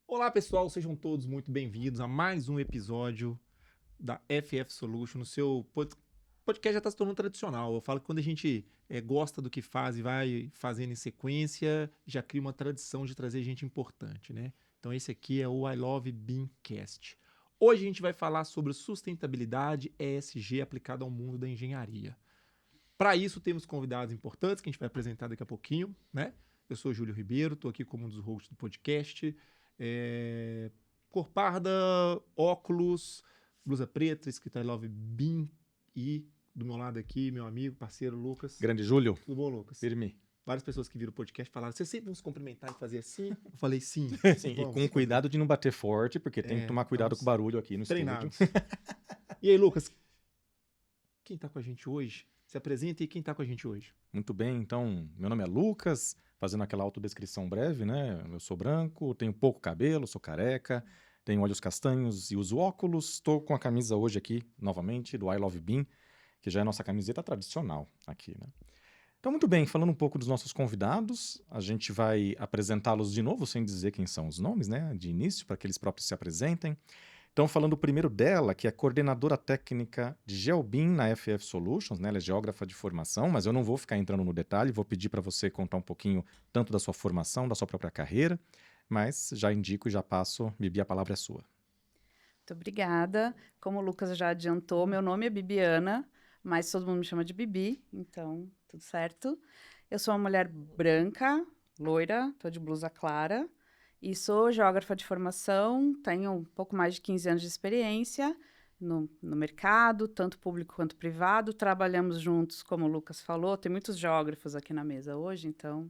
Olá pessoal, sejam todos muito bem-vindos a mais um episódio da FF Solution. O seu podcast já está se tornando tradicional. Eu falo que quando a gente gosta do que faz e vai fazendo em sequência, já cria uma tradição de trazer gente importante, né? Então esse aqui é o I Love BIMcast. Hoje a gente vai falar sobre sustentabilidade ESG aplicada ao mundo da engenharia. Para isso temos convidados importantes que a gente vai apresentar daqui a pouquinho, né? Eu sou o Júlio Ribeiro, estou aqui como um dos hosts do podcast. Cor parda, óculos, blusa preta, escrita I Love BIM, e do meu lado aqui, meu amigo, parceiro Lucas. Grande Júlio. Tudo bom, Lucas? Firme. Várias pessoas que viram o podcast falaram, você sempre vamos cumprimentar e fazer assim? Eu falei sim. Sim, e com cuidado de não bater forte, porque tem que tomar cuidado com o barulho aqui no treinados. estúdio. E aí, Lucas, quem tá com a gente hoje? Se apresenta e quem tá com a gente hoje? Muito bem, então, meu nome é Lucas, fazendo aquela autodescrição breve, né? Eu sou branco, tenho pouco cabelo, sou careca, tenho olhos castanhos e uso óculos. Estou com a camisa hoje aqui, novamente, do I Love BIM, que já é a nossa camiseta tradicional aqui, né? Então, muito bem, falando um pouco dos nossos convidados, a gente vai apresentá-los de novo, sem dizer quem são os nomes, né? De início, para que eles próprios se apresentem. Então, falando primeiro dela, que é coordenadora técnica de GeoBIM na FF Solutions, né? Ela é geógrafa de formação, mas eu não vou ficar entrando no detalhe, vou pedir para você contar um pouquinho tanto da sua formação, da sua própria carreira, mas já indico e já passo, Bibi, a palavra é sua. Muito obrigada. Como o Lucas já adiantou, meu nome é Bibiana, mas todo mundo me chama de Bibi, então tudo certo. Eu sou uma mulher branca, loira, tô de blusa clara, e sou geógrafa de formação, tenho um pouco mais de 15 anos de experiência no mercado, tanto público quanto privado. Trabalhamos juntos, como o Lucas falou, tem muitos geógrafos aqui na mesa hoje, então,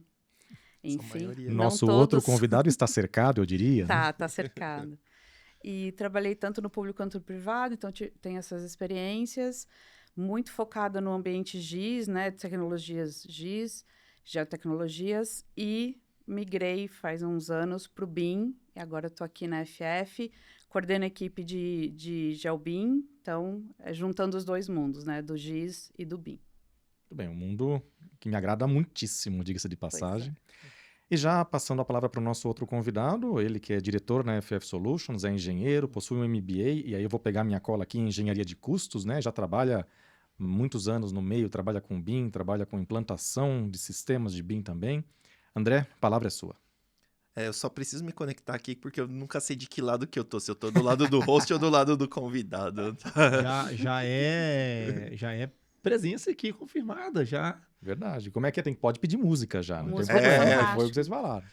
enfim. Nosso outro convidado está cercado, eu diria. Tá cercado. E trabalhei tanto no público quanto no privado, então tenho essas experiências, muito focada no ambiente GIS, né, tecnologias GIS, geotecnologias, e migrei faz uns anos para o BIM, e agora estou aqui na FF, coordeno a equipe de GeoBIM, então, juntando os dois mundos, né, do GIS e do BIM. Muito bem, um mundo que me agrada muitíssimo, diga-se de passagem. E já passando a palavra para o nosso outro convidado, ele que é diretor na FF Solutions, é engenheiro, possui um MBA, e aí eu vou pegar minha cola aqui em engenharia de custos, né? Já trabalha muitos anos no meio, trabalha com BIM, trabalha com implantação de sistemas de BIM também. André, a palavra é sua. Eu só preciso me conectar aqui porque eu nunca sei de que lado que eu tô, se eu tô do lado do host ou do lado do convidado. Já é presença aqui confirmada, já. Verdade. Como é que é? Pode pedir música já, não Música tem problema. fantástica. Foi o que vocês falaram.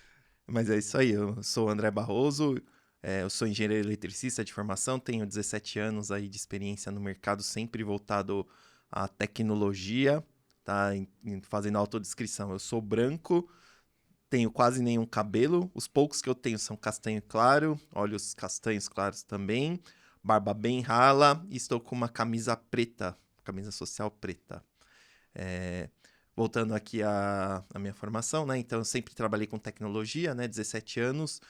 Mas é isso aí, eu sou o André Barroso, eu sou engenheiro eletricista de formação, tenho 17 anos aí de experiência no mercado, sempre voltado à tecnologia, tá? Fazendo autodescrição. Eu sou branco, tenho quase nenhum cabelo, os poucos que eu tenho são castanho claro, olhos castanhos claros também, barba bem rala, e estou com uma camisa preta, camisa social preta. Voltando aqui à minha formação, né? Então, eu sempre trabalhei com tecnologia, né? 17 anos.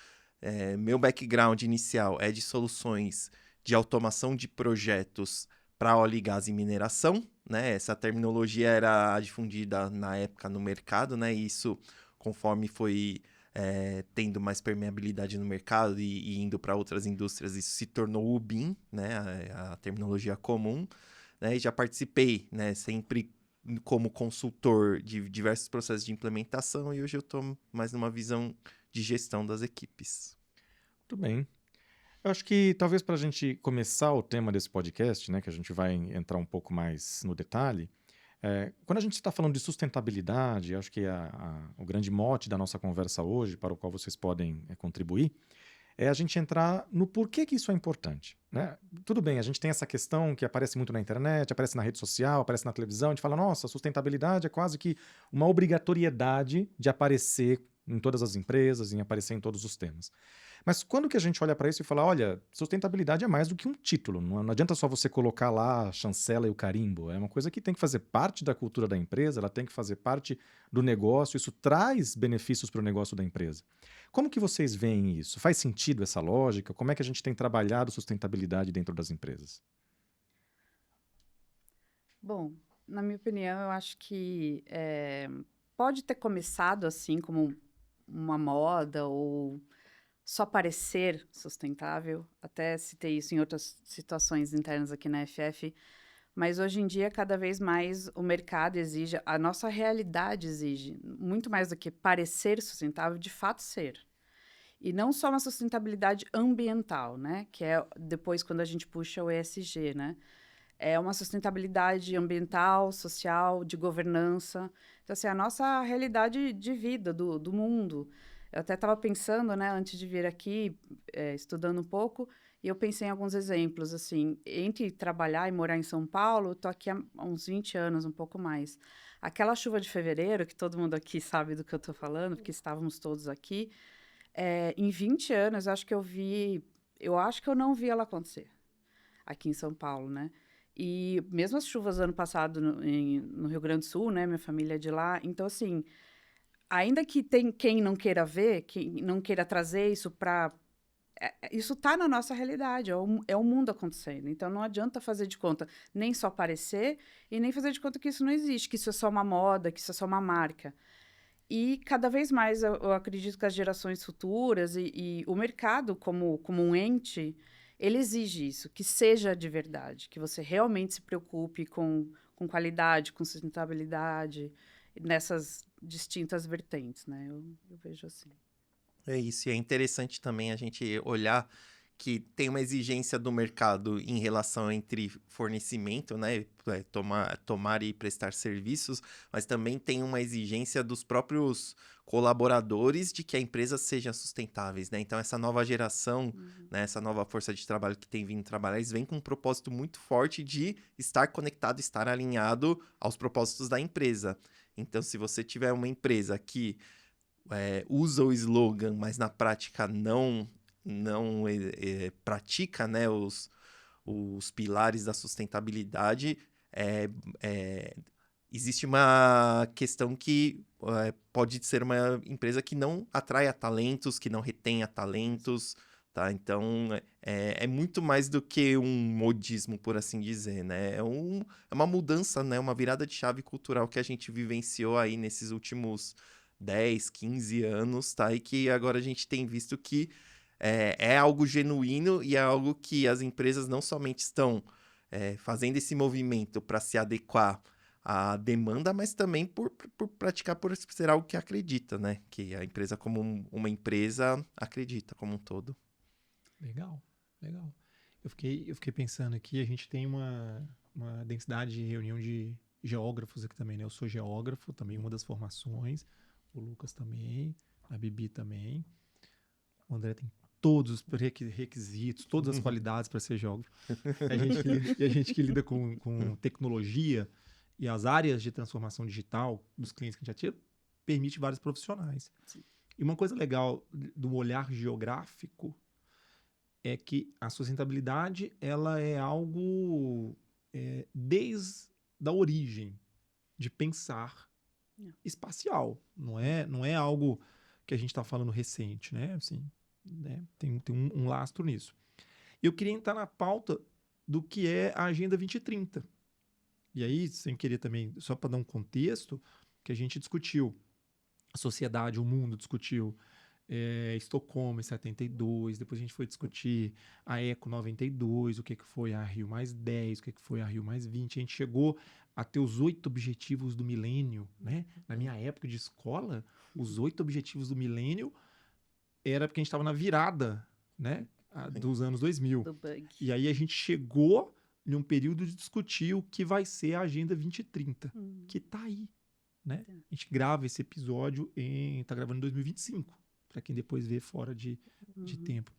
Meu background inicial é de soluções de automação de projetos para óleo e gás e mineração, né? Essa terminologia era difundida na época no mercado, né? E isso, conforme foi tendo mais permeabilidade no mercado e indo para outras indústrias, isso se tornou o BIM, né? A terminologia comum, né? E já participei, né? Sempre como consultor de diversos processos de implementação, e hoje eu estou mais numa visão de gestão das equipes. Muito bem. Eu acho que talvez para a gente começar o tema desse podcast, né, que a gente vai entrar um pouco mais no detalhe, quando a gente está falando de sustentabilidade, acho que o grande mote da nossa conversa hoje, para o qual vocês podem contribuir, é a gente entrar no porquê que isso é importante, né? Tudo bem, a gente tem essa questão que aparece muito na internet, aparece na rede social, aparece na televisão, a gente fala, nossa, sustentabilidade é quase que uma obrigatoriedade de aparecer em todas as empresas, em aparecer em todos os temas. Mas quando que a gente olha para isso e fala, olha, sustentabilidade é mais do que um título, não adianta só você colocar lá a chancela e o carimbo, é uma coisa que tem que fazer parte da cultura da empresa, ela tem que fazer parte do negócio, isso traz benefícios para o negócio da empresa. Como que vocês veem isso? Faz sentido essa lógica? Como é que a gente tem trabalhado sustentabilidade dentro das empresas? Bom, na minha opinião, eu acho que pode ter começado assim como uma moda ou só parecer sustentável. Até citei isso em outras situações internas aqui na FF. Mas hoje em dia, cada vez mais o mercado exige, a nossa realidade exige, muito mais do que parecer sustentável, de fato ser. E não só uma sustentabilidade ambiental, né? Que é depois quando a gente puxa o ESG, né? É uma sustentabilidade ambiental, social, de governança. Então, assim, a nossa realidade de vida do mundo. Eu até estava pensando, né, antes de vir aqui, estudando um pouco, e eu pensei em alguns exemplos, assim, entre trabalhar e morar em São Paulo, eu tô aqui há uns 20 anos, um pouco mais. Aquela chuva de fevereiro, que todo mundo aqui sabe do que eu estou falando, porque estávamos todos aqui, em 20 anos, eu acho que eu não vi ela acontecer aqui em São Paulo, né? E mesmo as chuvas do ano passado no Rio Grande do Sul, né? Minha família é de lá. Então, assim, ainda que tem quem não queira ver, quem não queira trazer isso para... isso está na nossa realidade, é o mundo acontecendo. Então, não adianta fazer de conta, nem só parecer, e nem fazer de conta que isso não existe, que isso é só uma moda, que isso é só uma marca. E cada vez mais eu acredito que as gerações futuras e o mercado como um ente, ele exige isso, que seja de verdade, que você realmente se preocupe com qualidade, com sustentabilidade, nessas distintas vertentes, né? Eu vejo assim. É isso, e é interessante também a gente olhar que tem uma exigência do mercado em relação entre fornecimento, né, tomar e prestar serviços, mas também tem uma exigência dos próprios colaboradores de que a empresa seja sustentáveis, né? Então essa nova geração, né, essa nova força de trabalho que tem vindo trabalhar, eles vêm com um propósito muito forte de estar conectado, estar alinhado aos propósitos da empresa. Então, se você tiver uma empresa que usa o slogan, mas na prática não pratica, né, os pilares da sustentabilidade, existe uma questão que pode ser uma empresa que não atraia talentos, que não retenha talentos, tá? Então, é muito mais do que um modismo, por assim dizer, né? É uma mudança, né? Uma virada de chave cultural que a gente vivenciou aí nesses últimos 10, 15 anos, tá? E que agora a gente tem visto que é algo genuíno e é algo que as empresas não somente estão fazendo esse movimento para se adequar à demanda, mas também por praticar, por ser algo que acredita, né? Que a empresa como uma empresa acredita como um todo. Legal, legal. Eu fiquei pensando aqui, a gente tem uma densidade de reunião de geógrafos aqui também, né? Eu sou geógrafo, também uma das formações, o Lucas também, a Bibi também. O André tem todos os requisitos, todas as qualidades para ser geógrafo. A gente que lida com tecnologia e as áreas de transformação digital dos clientes que a gente já tinha, permite vários profissionais. Sim. E uma coisa legal do olhar geográfico é que a sustentabilidade ela é algo desde a origem de pensar espacial. Não é algo que a gente está falando recente, né? Assim, né? Tem um lastro nisso. Eu queria entrar na pauta do que é a Agenda 2030. E aí, sem querer também, só para dar um contexto, que a gente discutiu, a sociedade, o mundo discutiu Estocolmo em 72, depois a gente foi discutir a Eco 92, o que foi a Rio mais 10, o que foi a Rio mais 20, a gente chegou a ter os 8 objetivos do milênio, né? Na minha época de escola, os 8 objetivos do milênio era porque a gente estava na virada, né? Dos anos 2000. Do bug. E aí a gente chegou em um período de discutir o que vai ser a Agenda 2030, que tá aí, né? A gente grava esse episódio tá gravando em 2025, para quem depois vê fora de tempo.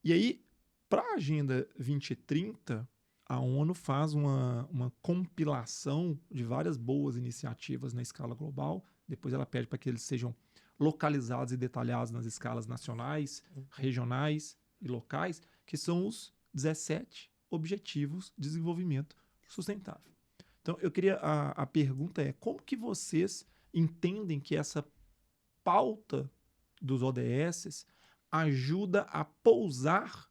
E aí, para a Agenda 2030, a ONU faz uma compilação de várias boas iniciativas na escala global. Depois ela pede para que eles sejam localizados e detalhados nas escalas nacionais, regionais e locais, que são os 17 Objetivos de Desenvolvimento Sustentável. Então, eu queria... A pergunta é, como que vocês entendem que essa pauta dos ODS ajuda a pousar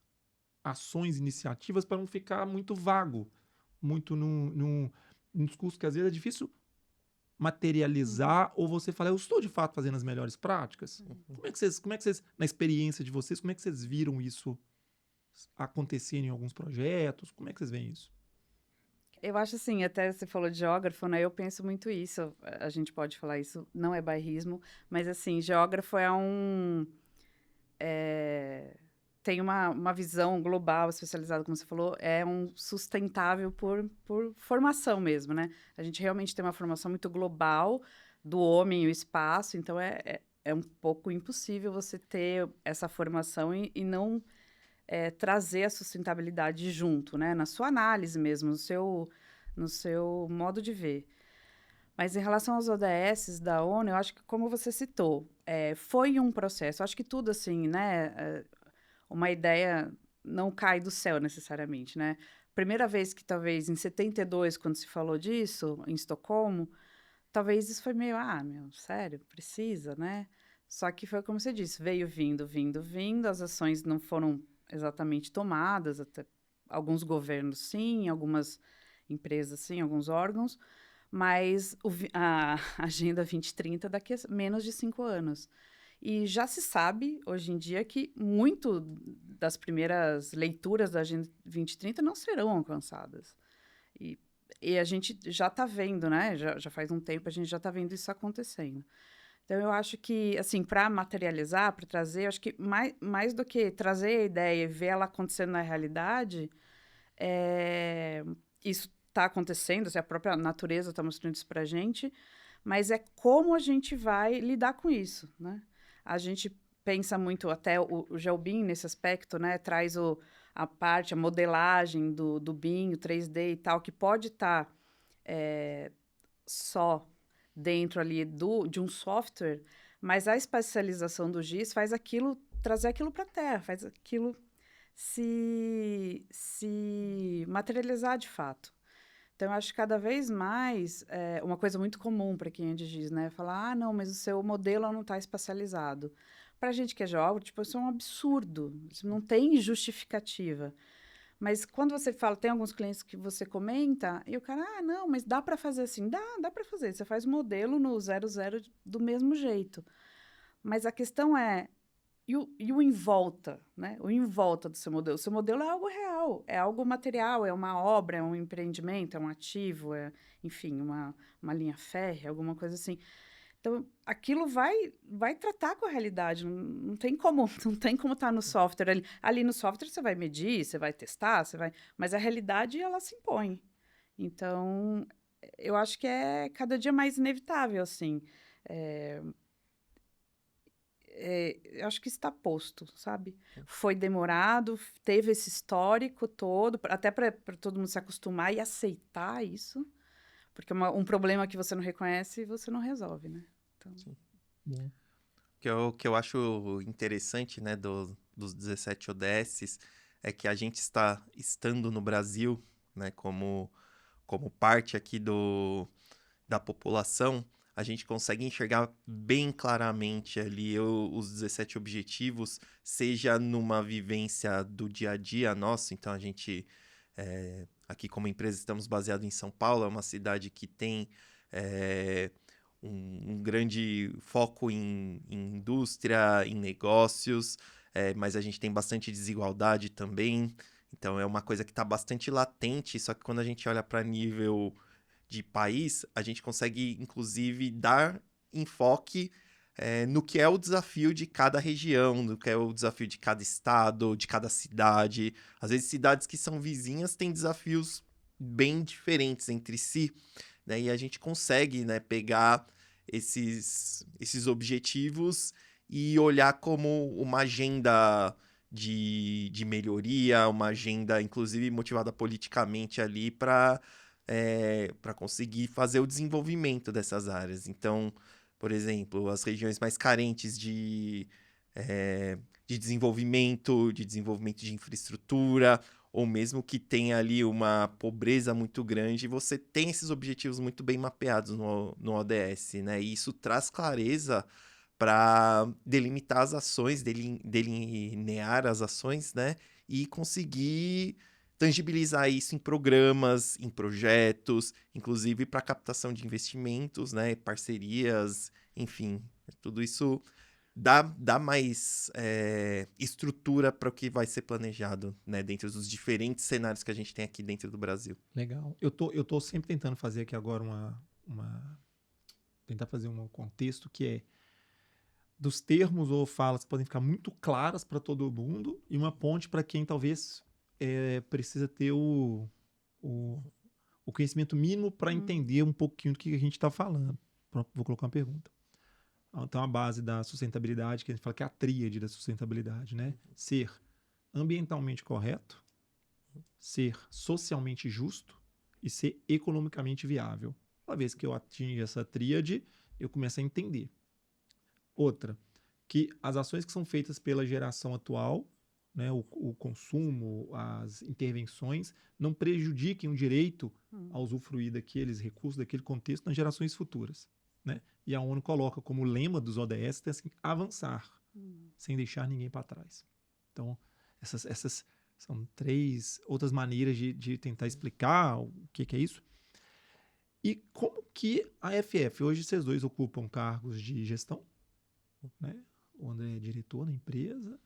ações, iniciativas para não ficar muito vago, muito num discurso que às vezes é difícil materializar ou você falar, eu estou de fato fazendo as melhores práticas? Como é que vocês, na experiência de vocês, como é que vocês viram isso acontecer em alguns projetos? Como é que vocês veem isso? Eu acho assim, até você falou de geógrafo, né? Eu penso muito isso. A gente pode falar isso, não é bairrismo, mas assim, geógrafo tem uma visão global, especializada, como você falou, é um sustentável por formação mesmo, né? A gente realmente tem uma formação muito global do homem e o espaço, então é um pouco impossível você ter essa formação e não trazer a sustentabilidade junto, né? Na sua análise mesmo, no seu modo de ver. Mas em relação aos ODS da ONU, eu acho que, como você citou, foi um processo. Eu acho que tudo, assim, né? Uma ideia não cai do céu, necessariamente, né? Primeira vez que, talvez, em 72, quando se falou disso, em Estocolmo, talvez isso foi meio, sério, precisa, né? Só que foi como você disse, veio vindo, as ações não foram exatamente tomadas, até alguns governos sim, algumas empresas sim, alguns órgãos, mas a Agenda 2030 daqui a menos de 5 anos. E já se sabe, hoje em dia, que muito das primeiras leituras da Agenda 2030 não serão alcançadas. E a gente já está vendo, né? Já faz um tempo a gente já está vendo isso acontecendo. Então, eu acho que, assim, para materializar, para trazer, eu acho que mais do que trazer a ideia e ver ela acontecendo na realidade, isso está acontecendo, assim, a própria natureza está mostrando isso para a gente, mas é como a gente vai lidar com isso, né? A gente pensa muito, até o GeoBIM nesse aspecto, né? Traz a modelagem do BIM, o 3D e tal, que pode estar só dentro ali de um software, mas a espacialização do GIS faz aquilo, trazer aquilo para a Terra, faz aquilo se materializar de fato. Então, eu acho que cada vez mais, uma coisa muito comum para quem é de GIS, né? Falar, não, mas o seu modelo não está espacializado. Para a gente que é geógrafo, tipo, isso é um absurdo, isso não tem justificativa. Mas quando você fala, tem alguns clientes que você comenta, e o cara, não, mas dá para fazer assim. Dá para fazer. Você faz o modelo no 00 do mesmo jeito. Mas a questão é, e o em volta, né? O em volta do seu modelo. O seu modelo é algo real, é algo material, é uma obra, é um empreendimento, é um ativo, enfim, uma linha férrea, alguma coisa assim. Então, aquilo vai tratar com a realidade, não tem como estar no software ali. Ali no software você vai medir, você vai testar, mas a realidade ela se impõe. Então, eu acho que é cada dia mais inevitável, assim. Eu acho que está posto, sabe? Foi demorado, teve esse histórico todo, até para todo mundo se acostumar e aceitar isso, porque um problema que você não reconhece, você não resolve, né? Então... Sim. O que eu acho interessante, né, dos 17 ODSs é que a gente estando no Brasil, né, como parte aqui da população, a gente consegue enxergar bem claramente ali os 17 objetivos, seja numa vivência do dia a dia nosso, então a gente, aqui como empresa, estamos baseados em São Paulo, é uma cidade que tem um grande foco em indústria, em negócios, mas a gente tem bastante desigualdade também, então é uma coisa que está bastante latente, só que quando a gente olha para nível de país, a gente consegue, inclusive, dar enfoque no que é o desafio de cada região, no que é o desafio de cada estado, de cada cidade. Às vezes, cidades que são vizinhas têm desafios bem diferentes entre si, né? E a gente consegue, né, pegar esses objetivos e olhar como uma agenda de melhoria, uma agenda, inclusive, motivada politicamente ali para conseguir fazer o desenvolvimento dessas áreas. Então, por exemplo, as regiões mais carentes de desenvolvimento de infraestrutura, ou mesmo que tenha ali uma pobreza muito grande, você tem esses objetivos muito bem mapeados no ODS, né? E isso traz clareza para delimitar as ações, delinear as ações, né? E conseguir tangibilizar isso em programas, em projetos, inclusive para captação de investimentos, né? Parcerias, enfim, tudo isso dá mais estrutura para o que vai ser planejado, né? Dentro dos diferentes cenários que a gente tem aqui dentro do Brasil. Legal. Eu tô sempre tentando fazer aqui agora tentar fazer um contexto que é dos termos ou falas que podem ficar muito claras para todo mundo e uma ponte para quem talvez precisa ter o conhecimento mínimo para entender um pouquinho do que a gente está falando. Pronto, vou colocar uma pergunta. Então, a base da sustentabilidade, que a gente fala que é a tríade da sustentabilidade, né? Ser ambientalmente correto, ser socialmente justo e ser economicamente viável. Uma vez que eu atingo essa tríade, eu começo a entender. Outra, que as ações que são feitas pela geração atual, né, o consumo, as intervenções, não prejudiquem o direito a usufruir daqueles recursos, daquele contexto nas gerações futuras. Né? E a ONU coloca como lema dos ODS assim, avançar, sem deixar ninguém para trás. Então, essas são 3 outras maneiras de tentar explicar o que é isso. E como que a FF, hoje vocês dois ocupam cargos de gestão, né? O André é diretor da empresa,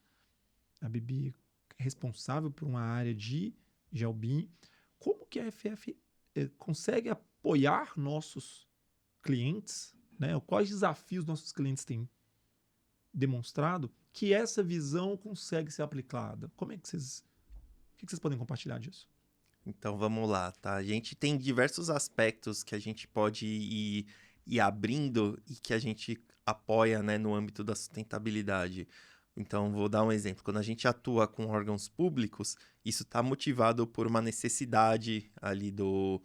a Bibi é responsável por uma área de Gelbin. Como que a FF consegue apoiar nossos clientes, né? Quais desafios nossos clientes têm demonstrado que essa visão consegue ser aplicada? Como é que vocês... O que vocês podem compartilhar disso? Então vamos lá, tá? A gente tem diversos aspectos que a gente pode ir abrindo e que a gente apoia, né, no âmbito da sustentabilidade. Então vou dar um exemplo. Quando a gente atua com órgãos públicos, isso está motivado por uma necessidade ali do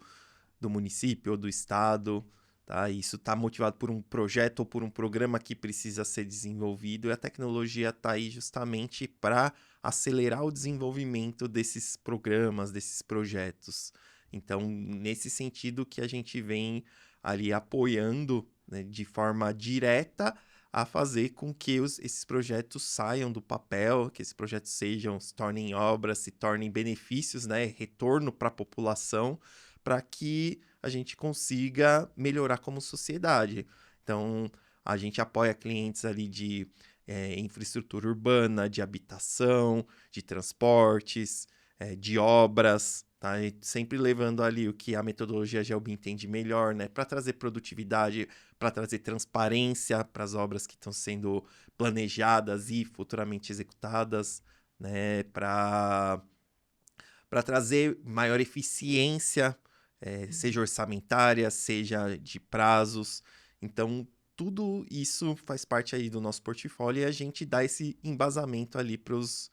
município ou do estado. Tá? Isso está motivado por um projeto ou por um programa que precisa ser desenvolvido e a tecnologia está aí justamente para acelerar o desenvolvimento desses programas, desses projetos. Então, nesse sentido que a gente vem ali apoiando, né, de forma direta a fazer com que esses projetos saiam do papel, que esses projetos se tornem obras, se tornem benefícios, né, retorno para a população, para que a gente consiga melhorar como sociedade. Então, a gente apoia clientes ali de infraestrutura urbana, de habitação, de transportes, de obras, tá? E sempre levando ali o que a metodologia Gelbin entende melhor, né? Para trazer produtividade, para trazer transparência para as obras que estão sendo planejadas e futuramente executadas, né? Para trazer maior eficiência, seja orçamentária, seja de prazos. Então, tudo isso faz parte aí do nosso portfólio e a gente dá esse embasamento ali para os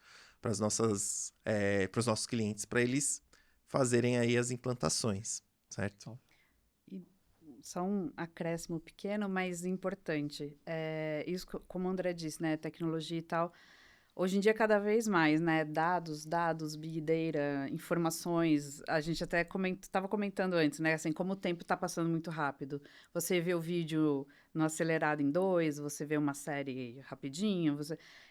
nossos clientes, para eles fazerem aí as implantações, certo? E só um acréscimo pequeno, mas importante. Isso, como o André disse, né, tecnologia e tal, hoje em dia, cada vez mais, né? Dados, Big Data, informações. A gente até estava comentando antes, né? Assim, como o tempo está passando muito rápido. Você vê o vídeo no acelerado em 2, você vê uma série rapidinho,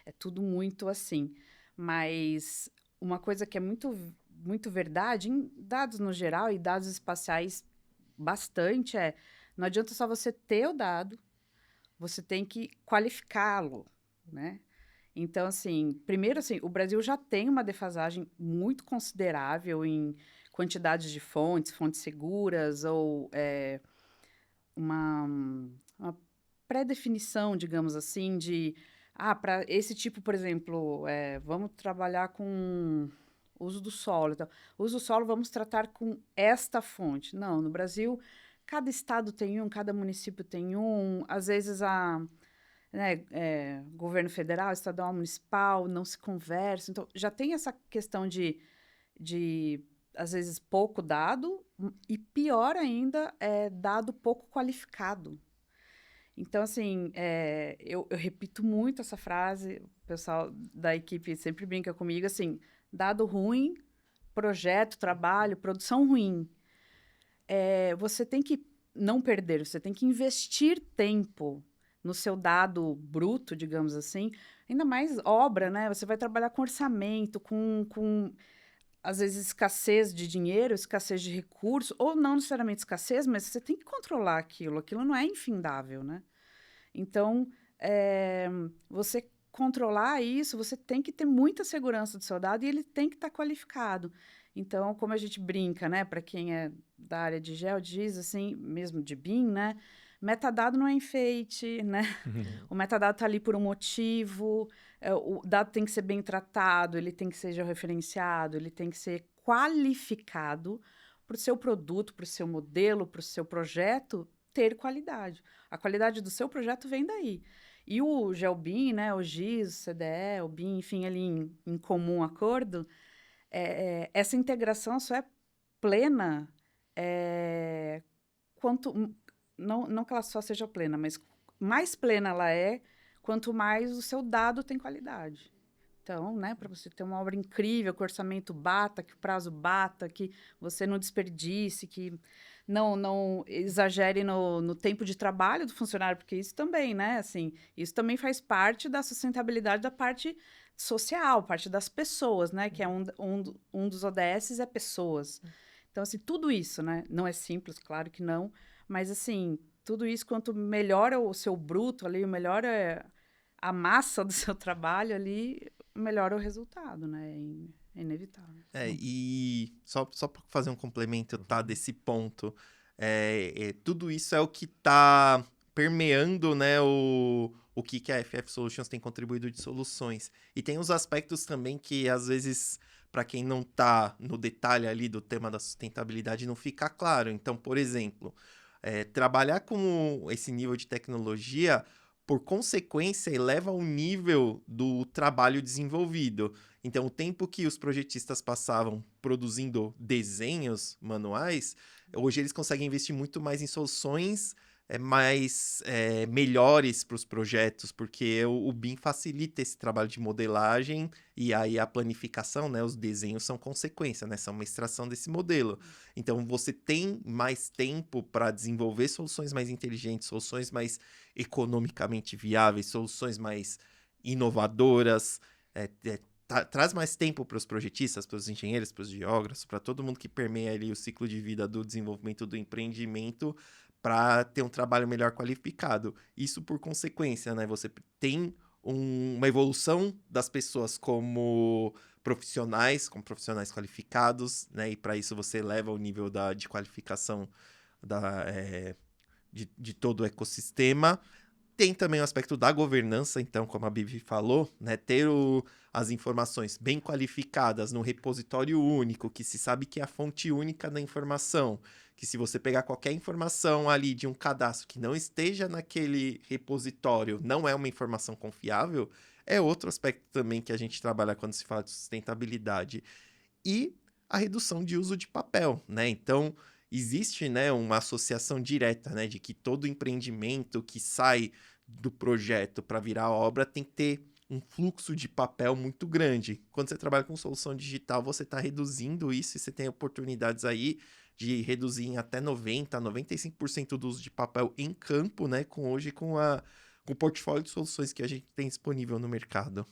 é tudo muito assim. Mas uma coisa que é muito, muito verdade, em dados no geral e dados espaciais bastante, não adianta só você ter o dado, você tem que qualificá-lo, né? Então, assim, primeiro, assim, o Brasil já tem uma defasagem muito considerável em quantidade de fontes seguras ou uma pré-definição, digamos assim, de, para esse tipo, por exemplo, vamos trabalhar com uso do solo. Então, uso do solo, vamos tratar com esta fonte. Não, no Brasil, cada estado tem um, cada município tem um, às vezes governo federal, estadual, municipal, não se conversa. Então, já tem essa questão de às vezes, pouco dado e, pior ainda, dado pouco qualificado. Então, assim, eu repito muito essa frase, o pessoal da equipe sempre brinca comigo, assim, dado ruim, projeto, trabalho, produção ruim. Você tem que não perder, você tem que investir tempo no seu dado bruto, digamos assim, ainda mais obra, né? Você vai trabalhar com orçamento, com às vezes, escassez de dinheiro, escassez de recursos, ou não necessariamente escassez, mas você tem que controlar aquilo. Aquilo não é infindável, né? Então, você controlar isso, você tem que ter muita segurança do seu dado e ele tem que estar qualificado. Então, como a gente brinca, né? Para quem é da área de GeoGIS, assim, mesmo de BIM, né? Metadado não é enfeite, né? O metadado está ali por um motivo, o dado tem que ser bem tratado, ele tem que ser georreferenciado, ele tem que ser qualificado para o seu produto, para o seu modelo, para o seu projeto ter qualidade. A qualidade do seu projeto vem daí. E o GeoBIM, né, o GIS, o CDE, o BIM, enfim, ali em comum acordo, essa integração só é plena quanto... Não que ela só seja plena, mas mais plena ela é, quanto mais o seu dado tem qualidade. Então, né, para você ter uma obra incrível, que o orçamento bata, que o prazo bata, que você não desperdice, que não exagere no tempo de trabalho do funcionário, porque isso também, né, assim, isso também faz parte da sustentabilidade da parte social, parte das pessoas, né, que é um dos ODS é pessoas. Então, assim, tudo isso, né, não é simples, claro que não, mas, assim, tudo isso, quanto melhor é o seu bruto ali, melhor é a massa do seu trabalho ali, melhor é o resultado, né? É inevitável. E só para fazer um complemento, tá, desse ponto, tudo isso é o que tá permeando, né, o que a FF Solutions tem contribuído de soluções. E tem os aspectos também que, às vezes, para quem não tá no detalhe ali do tema da sustentabilidade, não fica claro. Então, por exemplo, trabalhar com esse nível de tecnologia, por consequência, eleva o nível do trabalho desenvolvido. Então, o tempo que os projetistas passavam produzindo desenhos manuais, hoje eles conseguem investir muito mais em soluções melhores para os projetos, porque o BIM facilita esse trabalho de modelagem e aí a planificação, né, os desenhos são consequência, né, são uma extração desse modelo. Então, você tem mais tempo para desenvolver soluções mais inteligentes, soluções mais economicamente viáveis, soluções mais inovadoras, traz mais tempo para os projetistas, para os engenheiros, para os geógrafos, para todo mundo que permeia ali o ciclo de vida do desenvolvimento do empreendimento, para ter um trabalho melhor qualificado. Isso por consequência, né? Você tem uma evolução das pessoas como profissionais qualificados, né? E para isso você eleva o nível de qualificação de todo o ecossistema. Tem também o aspecto da governança, então, como a Bibi falou, né? Ter as informações bem qualificadas no repositório único, que se sabe que é a fonte única da informação, que se você pegar qualquer informação ali de um cadastro que não esteja naquele repositório, não é uma informação confiável, é outro aspecto também que a gente trabalha quando se fala de sustentabilidade. E a redução de uso de papel, né? Então, existe, né, uma associação direta, né, de que todo empreendimento que sai do projeto para virar obra tem que ter um fluxo de papel muito grande. Quando você trabalha com solução digital, você está reduzindo isso e você tem oportunidades aí de reduzir em até 90%, 95% do uso de papel em campo, né, com o portfólio de soluções que a gente tem disponível no mercado.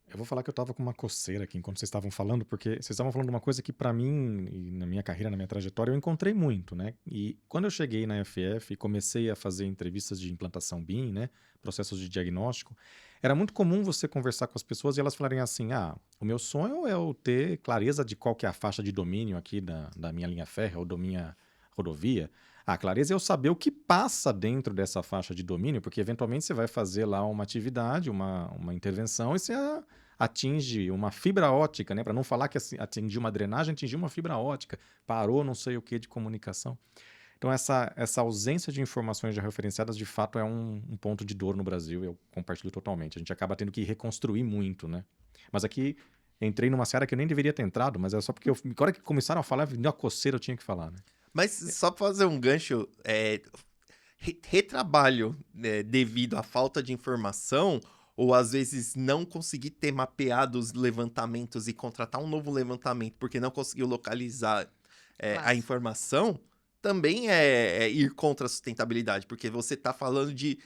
Eu vou falar que eu estava com uma coceira aqui enquanto vocês estavam falando, porque vocês estavam falando de uma coisa que para mim, e na minha carreira, na minha trajetória, eu encontrei muito, né? E quando eu cheguei na FF e comecei a fazer entrevistas de implantação BIM, né? Processos de diagnóstico, era muito comum você conversar com as pessoas e elas falarem assim, o meu sonho é eu ter clareza de qual que é a faixa de domínio aqui da minha linha férrea ou da minha rodovia. A clareza é eu saber o que passa dentro dessa faixa de domínio, porque eventualmente você vai fazer lá uma atividade, uma intervenção, e você atinge uma fibra ótica, né? Para não falar que atingiu uma drenagem, atingiu uma fibra ótica, parou não sei o que de comunicação. Então, essa ausência de informações já referenciadas, de fato, é um ponto de dor no Brasil, eu compartilho totalmente. A gente acaba tendo que reconstruir muito, né? Mas aqui, entrei numa seara que eu nem deveria ter entrado, mas é só porque, na hora que começaram a falar, me deu uma coceira, eu tinha que falar, né? Mas só para fazer um gancho, retrabalho devido à falta de informação, ou às vezes não conseguir ter mapeado os levantamentos e contratar um novo levantamento porque não conseguiu localizar a informação, também é ir contra a sustentabilidade, porque você está falando de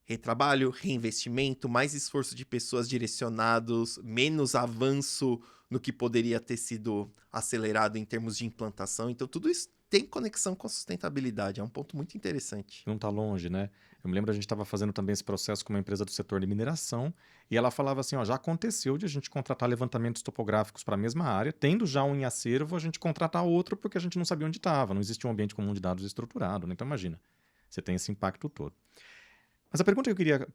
retrabalho, reinvestimento, mais esforço de pessoas direcionados, menos avanço no que poderia ter sido acelerado em termos de implantação. Então, tudo isso tem conexão com a sustentabilidade. É um ponto muito interessante. Não está longe, né? Eu me lembro, a gente estava fazendo também esse processo com uma empresa do setor de mineração, e ela falava assim, ó, já aconteceu de a gente contratar levantamentos topográficos para a mesma área, tendo já um em acervo, a gente contratar outro porque a gente não sabia onde estava, não existia um ambiente comum de dados estruturado, né? Então, imagina, você tem esse impacto todo. Mas a pergunta que eu queria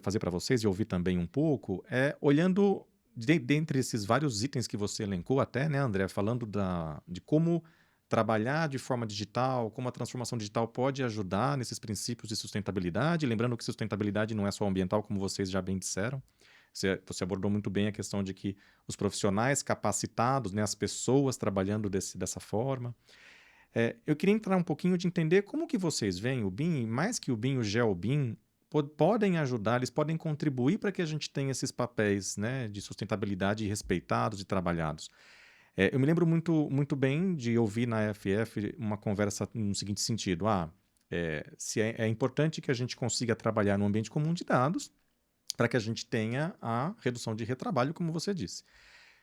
fazer para vocês e ouvir também um pouco é, olhando dentre esses vários itens que você elencou até, né, André, falando de como trabalhar de forma digital, como a transformação digital pode ajudar nesses princípios de sustentabilidade, lembrando que sustentabilidade não é só ambiental, como vocês já bem disseram. Você abordou muito bem a questão de que os profissionais capacitados, né, as pessoas trabalhando dessa forma. Eu queria entrar um pouquinho de entender como que vocês veem o BIM, mais que o BIM, o GeoBIM, podem ajudar, eles podem contribuir para que a gente tenha esses papéis, né, de sustentabilidade respeitados e trabalhados. Eu me lembro muito bem de ouvir na FF uma conversa no seguinte sentido, se é importante que a gente consiga trabalhar num ambiente comum de dados para que a gente tenha a redução de retrabalho, como você disse.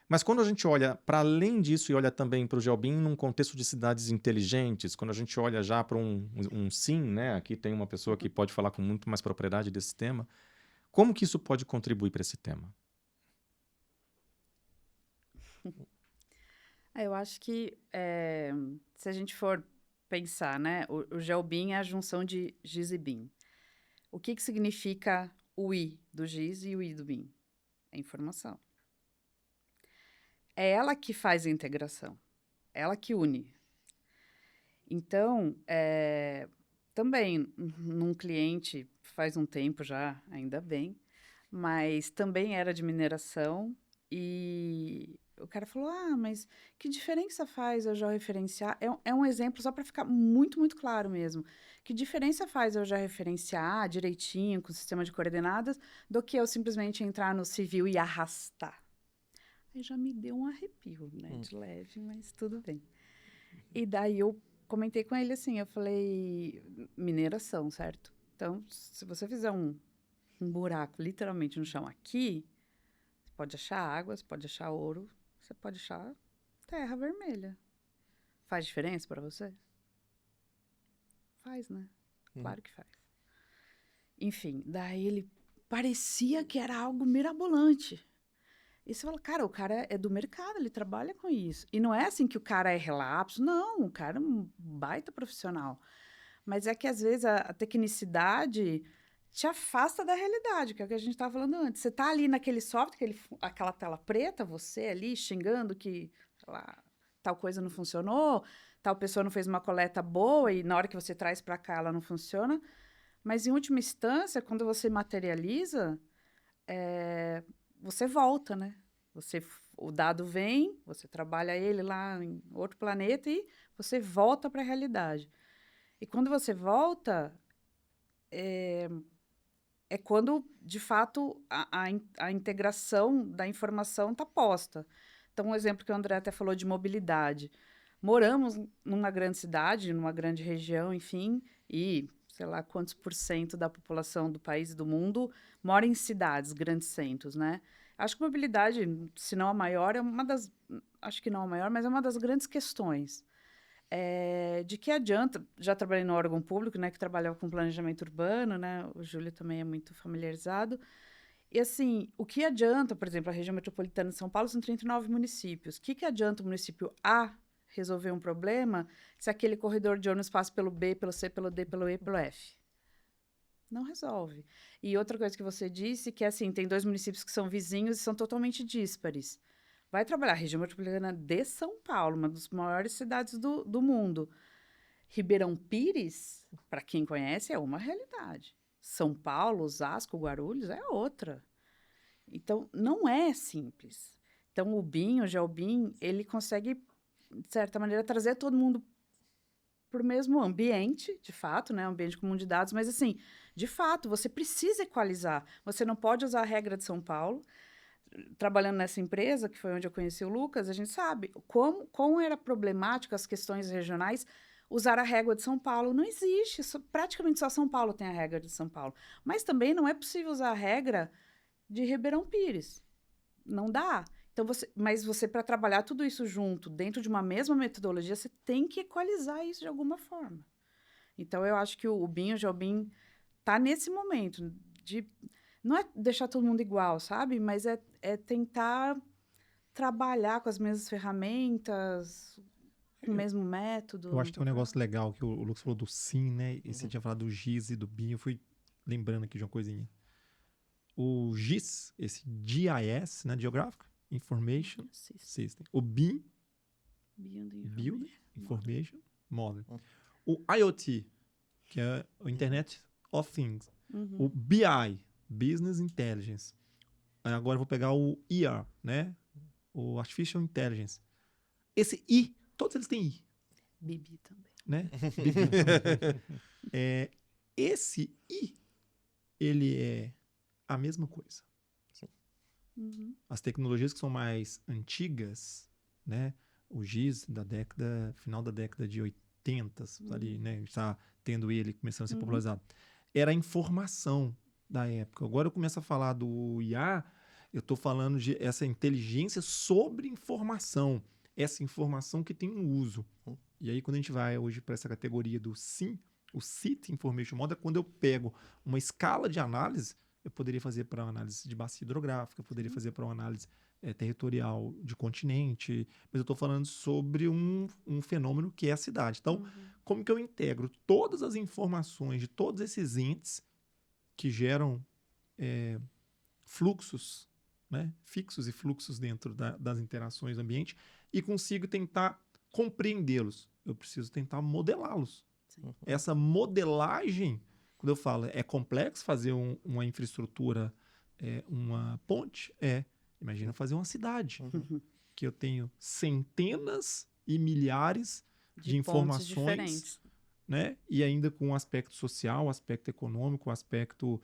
Mas quando a gente olha para além disso e olha também para o GeoBIM num contexto de cidades inteligentes, quando a gente olha já para um SIM, né? Aqui tem uma pessoa que pode falar com muito mais propriedade desse tema. Como que isso pode contribuir para esse tema? Eu acho que se a gente for pensar, né, o GeoBIM é a junção de GIS e BIM. O que significa o I do GIS e o I do BIM? É informação. É ela que faz a integração, ela que une. Então, também, num cliente, faz um tempo já, ainda bem, mas também era de mineração e o cara falou, mas que diferença faz eu já referenciar? É um exemplo só para ficar muito, muito claro mesmo. Que diferença faz eu já referenciar direitinho, com o sistema de coordenadas, do que eu simplesmente entrar no civil e arrastar? Aí já me deu um arrepio, né, de leve, mas tudo bem. E daí eu comentei com ele assim, eu falei, mineração, certo? Então, se você fizer um buraco literalmente no chão aqui, você pode achar água, você pode achar ouro, você pode achar terra vermelha. Faz diferença para você? Faz, né? Claro que faz. Enfim, daí ele parecia que era algo mirabolante. E você fala, cara, o cara é do mercado, ele trabalha com isso. E não é assim que o cara é relapso, não, o cara é um baita profissional. Mas é que, às vezes, a tecnicidade te afasta da realidade, que é o que a gente estava falando antes. Você está ali naquele software, aquela tela preta, você ali xingando que, sei lá, tal coisa não funcionou, tal pessoa não fez uma coleta boa e na hora que você traz para cá ela não funciona. Mas, em última instância, quando você materializa, você volta, né? O dado vem, você trabalha ele lá em outro planeta e você volta para a realidade. E quando você volta, é quando, de fato, a integração da informação está posta. Então, um exemplo que o André até falou de mobilidade. Moramos numa grande cidade, numa grande região, enfim, e sei lá quantos % da população do país e do mundo mora em cidades, grandes centros, né? Acho que mobilidade, se não a maior, acho que não a maior, mas é uma das grandes questões. De que adianta, já trabalhei no órgão público, né, que trabalhava com planejamento urbano, né, o Júlio também é muito familiarizado, e assim, o que adianta, por exemplo, a região metropolitana de São Paulo são 39 municípios, o que adianta o município A resolver um problema se aquele corredor de ônibus passa pelo B, pelo C, pelo D, pelo E, pelo F? Não resolve. E outra coisa que você disse, que é assim, tem 2 municípios que são vizinhos e são totalmente díspares. Vai trabalhar a região metropolitana de São Paulo, uma das maiores cidades do mundo. Ribeirão Pires, para quem conhece, é uma realidade. São Paulo, Osasco, Guarulhos é outra. Então, não é simples. Então, o BIM, o GeoBIM, ele consegue, de certa maneira, trazer todo mundo para o mesmo ambiente, de fato, né? Ambiente comum de dados, mas assim, de fato, você precisa equalizar. Você não pode usar a regra de São Paulo. Trabalhando nessa empresa, que foi onde eu conheci o Lucas, a gente sabe como era problemático as questões regionais usar a régua de São Paulo. Não existe. Praticamente só São Paulo tem a regra de São Paulo. Mas também não é possível usar a regra de Ribeirão Pires. Não dá. Então, mas você, para trabalhar tudo isso junto, dentro de uma mesma metodologia, você tem que equalizar isso de alguma forma. Então, eu acho que o BIM, o GeoBIM, tá nesse momento de... Não é deixar todo mundo igual, sabe? Mas é tentar trabalhar com as mesmas ferramentas, com o mesmo método. Eu acho que tem um negócio legal que o Lucas falou do SIM, né? E você tinha falado do GIS e do BIM. Eu fui lembrando aqui de uma coisinha. O GIS, esse GIS, né? Geographic Information System. O BIM, Building Information Model. O IoT, que é o Internet of Things. O BI, Business Intelligence. Agora eu vou pegar o IR, né? O Artificial Intelligence. Esse I, todos eles têm I. Bibi também. Né? Esse I, ele é a mesma coisa. As tecnologias que são mais antigas, né? O GIS final da década de 80, ali, né? A gente está tendo ele começando a ser popularizado. Era a informação da época. Agora eu começo a falar do IA, eu estou falando de essa inteligência sobre informação. Essa informação que tem um uso. E aí, quando a gente vai hoje para essa categoria do SIM, o City Information Model, quando eu pego uma escala de análise, eu poderia fazer para uma análise de bacia hidrográfica, eu poderia fazer para uma análise territorial de continente, mas eu estou falando sobre um fenômeno que é a cidade. Então, como que eu integro todas as informações de todos esses entes que geram fluxos, né, fixos e fluxos dentro das interações do ambiente e consigo tentar compreendê-los? Eu preciso tentar modelá-los. Essa modelagem, quando eu falo, é complexo fazer uma infraestrutura, uma ponte? Imagina fazer uma cidade, que eu tenho centenas e milhares de informações, né? E ainda com um aspecto social, um aspecto econômico, um aspecto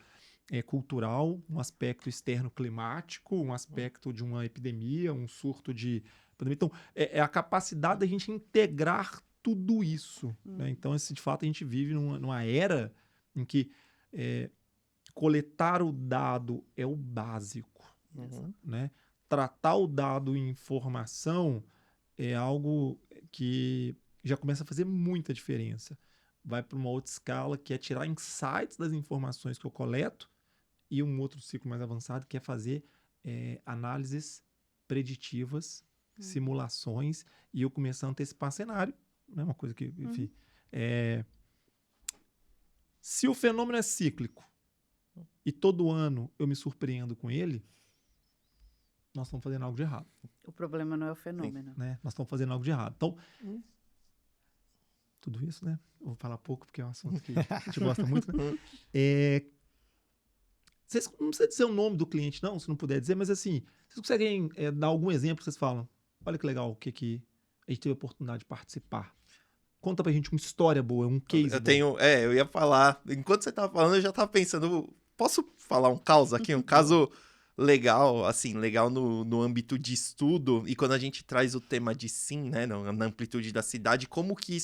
cultural, um aspecto externo climático, um aspecto de uma epidemia, um surto de pandemia. Então, é a capacidade da gente integrar tudo isso. Né? Então, de fato, a gente vive numa era em que coletar o dado é o básico. Né? Tratar o dado em informação é algo que já começa a fazer muita diferença. Vai para uma outra escala, que é tirar insights das informações que eu coleto, e um outro ciclo mais avançado, que é fazer análises preditivas, simulações, e eu começar a antecipar cenário. Né? Uma coisa que, enfim... Se o fenômeno é cíclico e todo ano eu me surpreendo com ele, nós estamos fazendo algo de errado. O problema não é o fenômeno. Né? Nós estamos fazendo algo de errado. Então, tudo isso, né? Eu vou falar pouco, porque é um assunto que a gente gosta muito. Né? Vocês não precisam dizer o nome do cliente, não, se não puder dizer, mas assim, vocês conseguem dar algum exemplo que vocês falam? Olha que legal, o que a gente teve a oportunidade de participar. Conta pra gente uma história boa, um case bom. Eu ia falar, enquanto você tava falando, eu já tava pensando, posso falar um caso aqui, um caso legal, assim, legal no âmbito de estudo, e quando a gente traz o tema de SIM, né, na amplitude da cidade, como que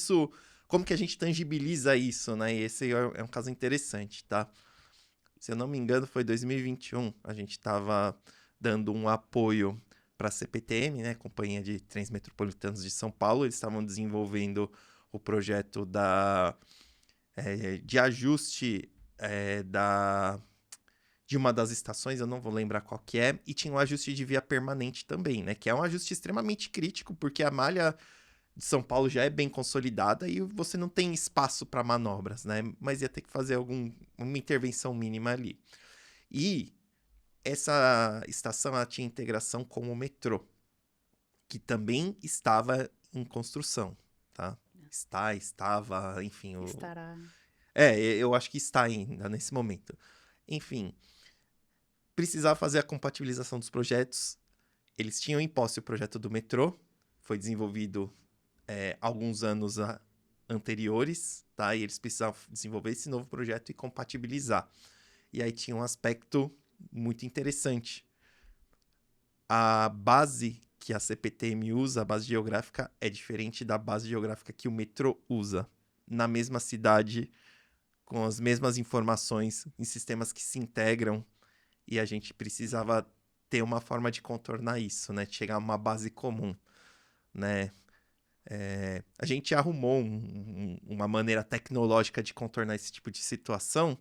a gente tangibiliza isso, né, e esse é um caso interessante, tá? Se eu não me engano, foi 2021, a gente estava dando um apoio para a CPTM, né, Companhia de Trens Metropolitanos de São Paulo. Eles estavam desenvolvendo o projeto de ajuste de uma das estações, eu não vou lembrar qual que é, e tinha um ajuste de via permanente também, né, que é um ajuste extremamente crítico, porque a malha de São Paulo já é bem consolidada e você não tem espaço para manobras, né? Mas ia ter que fazer uma intervenção mínima ali. E essa estação ela tinha integração com o metrô, que também estava em construção, tá? Estava, enfim... Estará. Eu acho que está ainda nesse momento. Enfim, precisava fazer a compatibilização dos projetos. Eles tinham em posse o projeto do metrô, foi desenvolvido alguns anos anteriores, tá? E eles precisavam desenvolver esse novo projeto e compatibilizar. E aí tinha um aspecto muito interessante. A base que a CPTM usa, a base geográfica, é diferente da base geográfica que o metrô usa. na mesma cidade, com as mesmas informações, em sistemas que se integram, e a gente precisava ter uma forma de contornar isso, né? De chegar a uma base comum, né? A gente arrumou uma maneira tecnológica de contornar esse tipo de situação,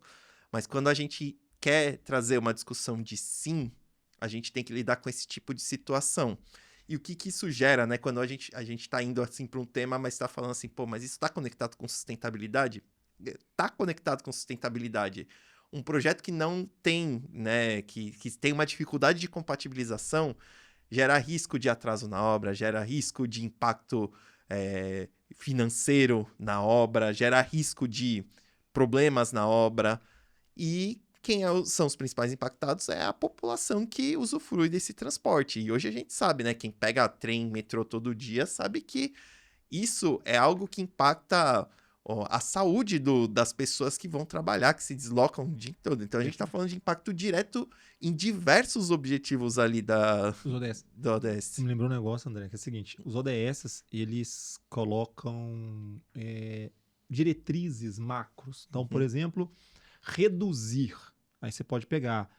mas quando a gente quer trazer uma discussão de sim, a gente tem que lidar com esse tipo de situação. E o que isso gera, né? Quando a gente está indo assim para um tema, mas está falando assim, pô, mas isso está conectado com sustentabilidade? Está conectado com sustentabilidade. Um projeto que não tem, né? Que tem uma dificuldade de compatibilização, gera risco de atraso na obra, gera risco de impacto financeiro na obra, gera risco de problemas na obra. E quem são os principais impactados é a população que usufrui desse transporte. E hoje a gente sabe, né? Quem pega trem, metrô todo dia sabe que isso é algo que impacta a saúde das pessoas que vão trabalhar, que se deslocam o dia todo. Então a gente está falando de impacto direto em diversos objetivos ali Os ODS. da ODS. Você me lembrou um negócio, André, que é o seguinte: os ODS, eles colocam diretrizes macros. Então, por exemplo, reduzir. Aí você pode pegar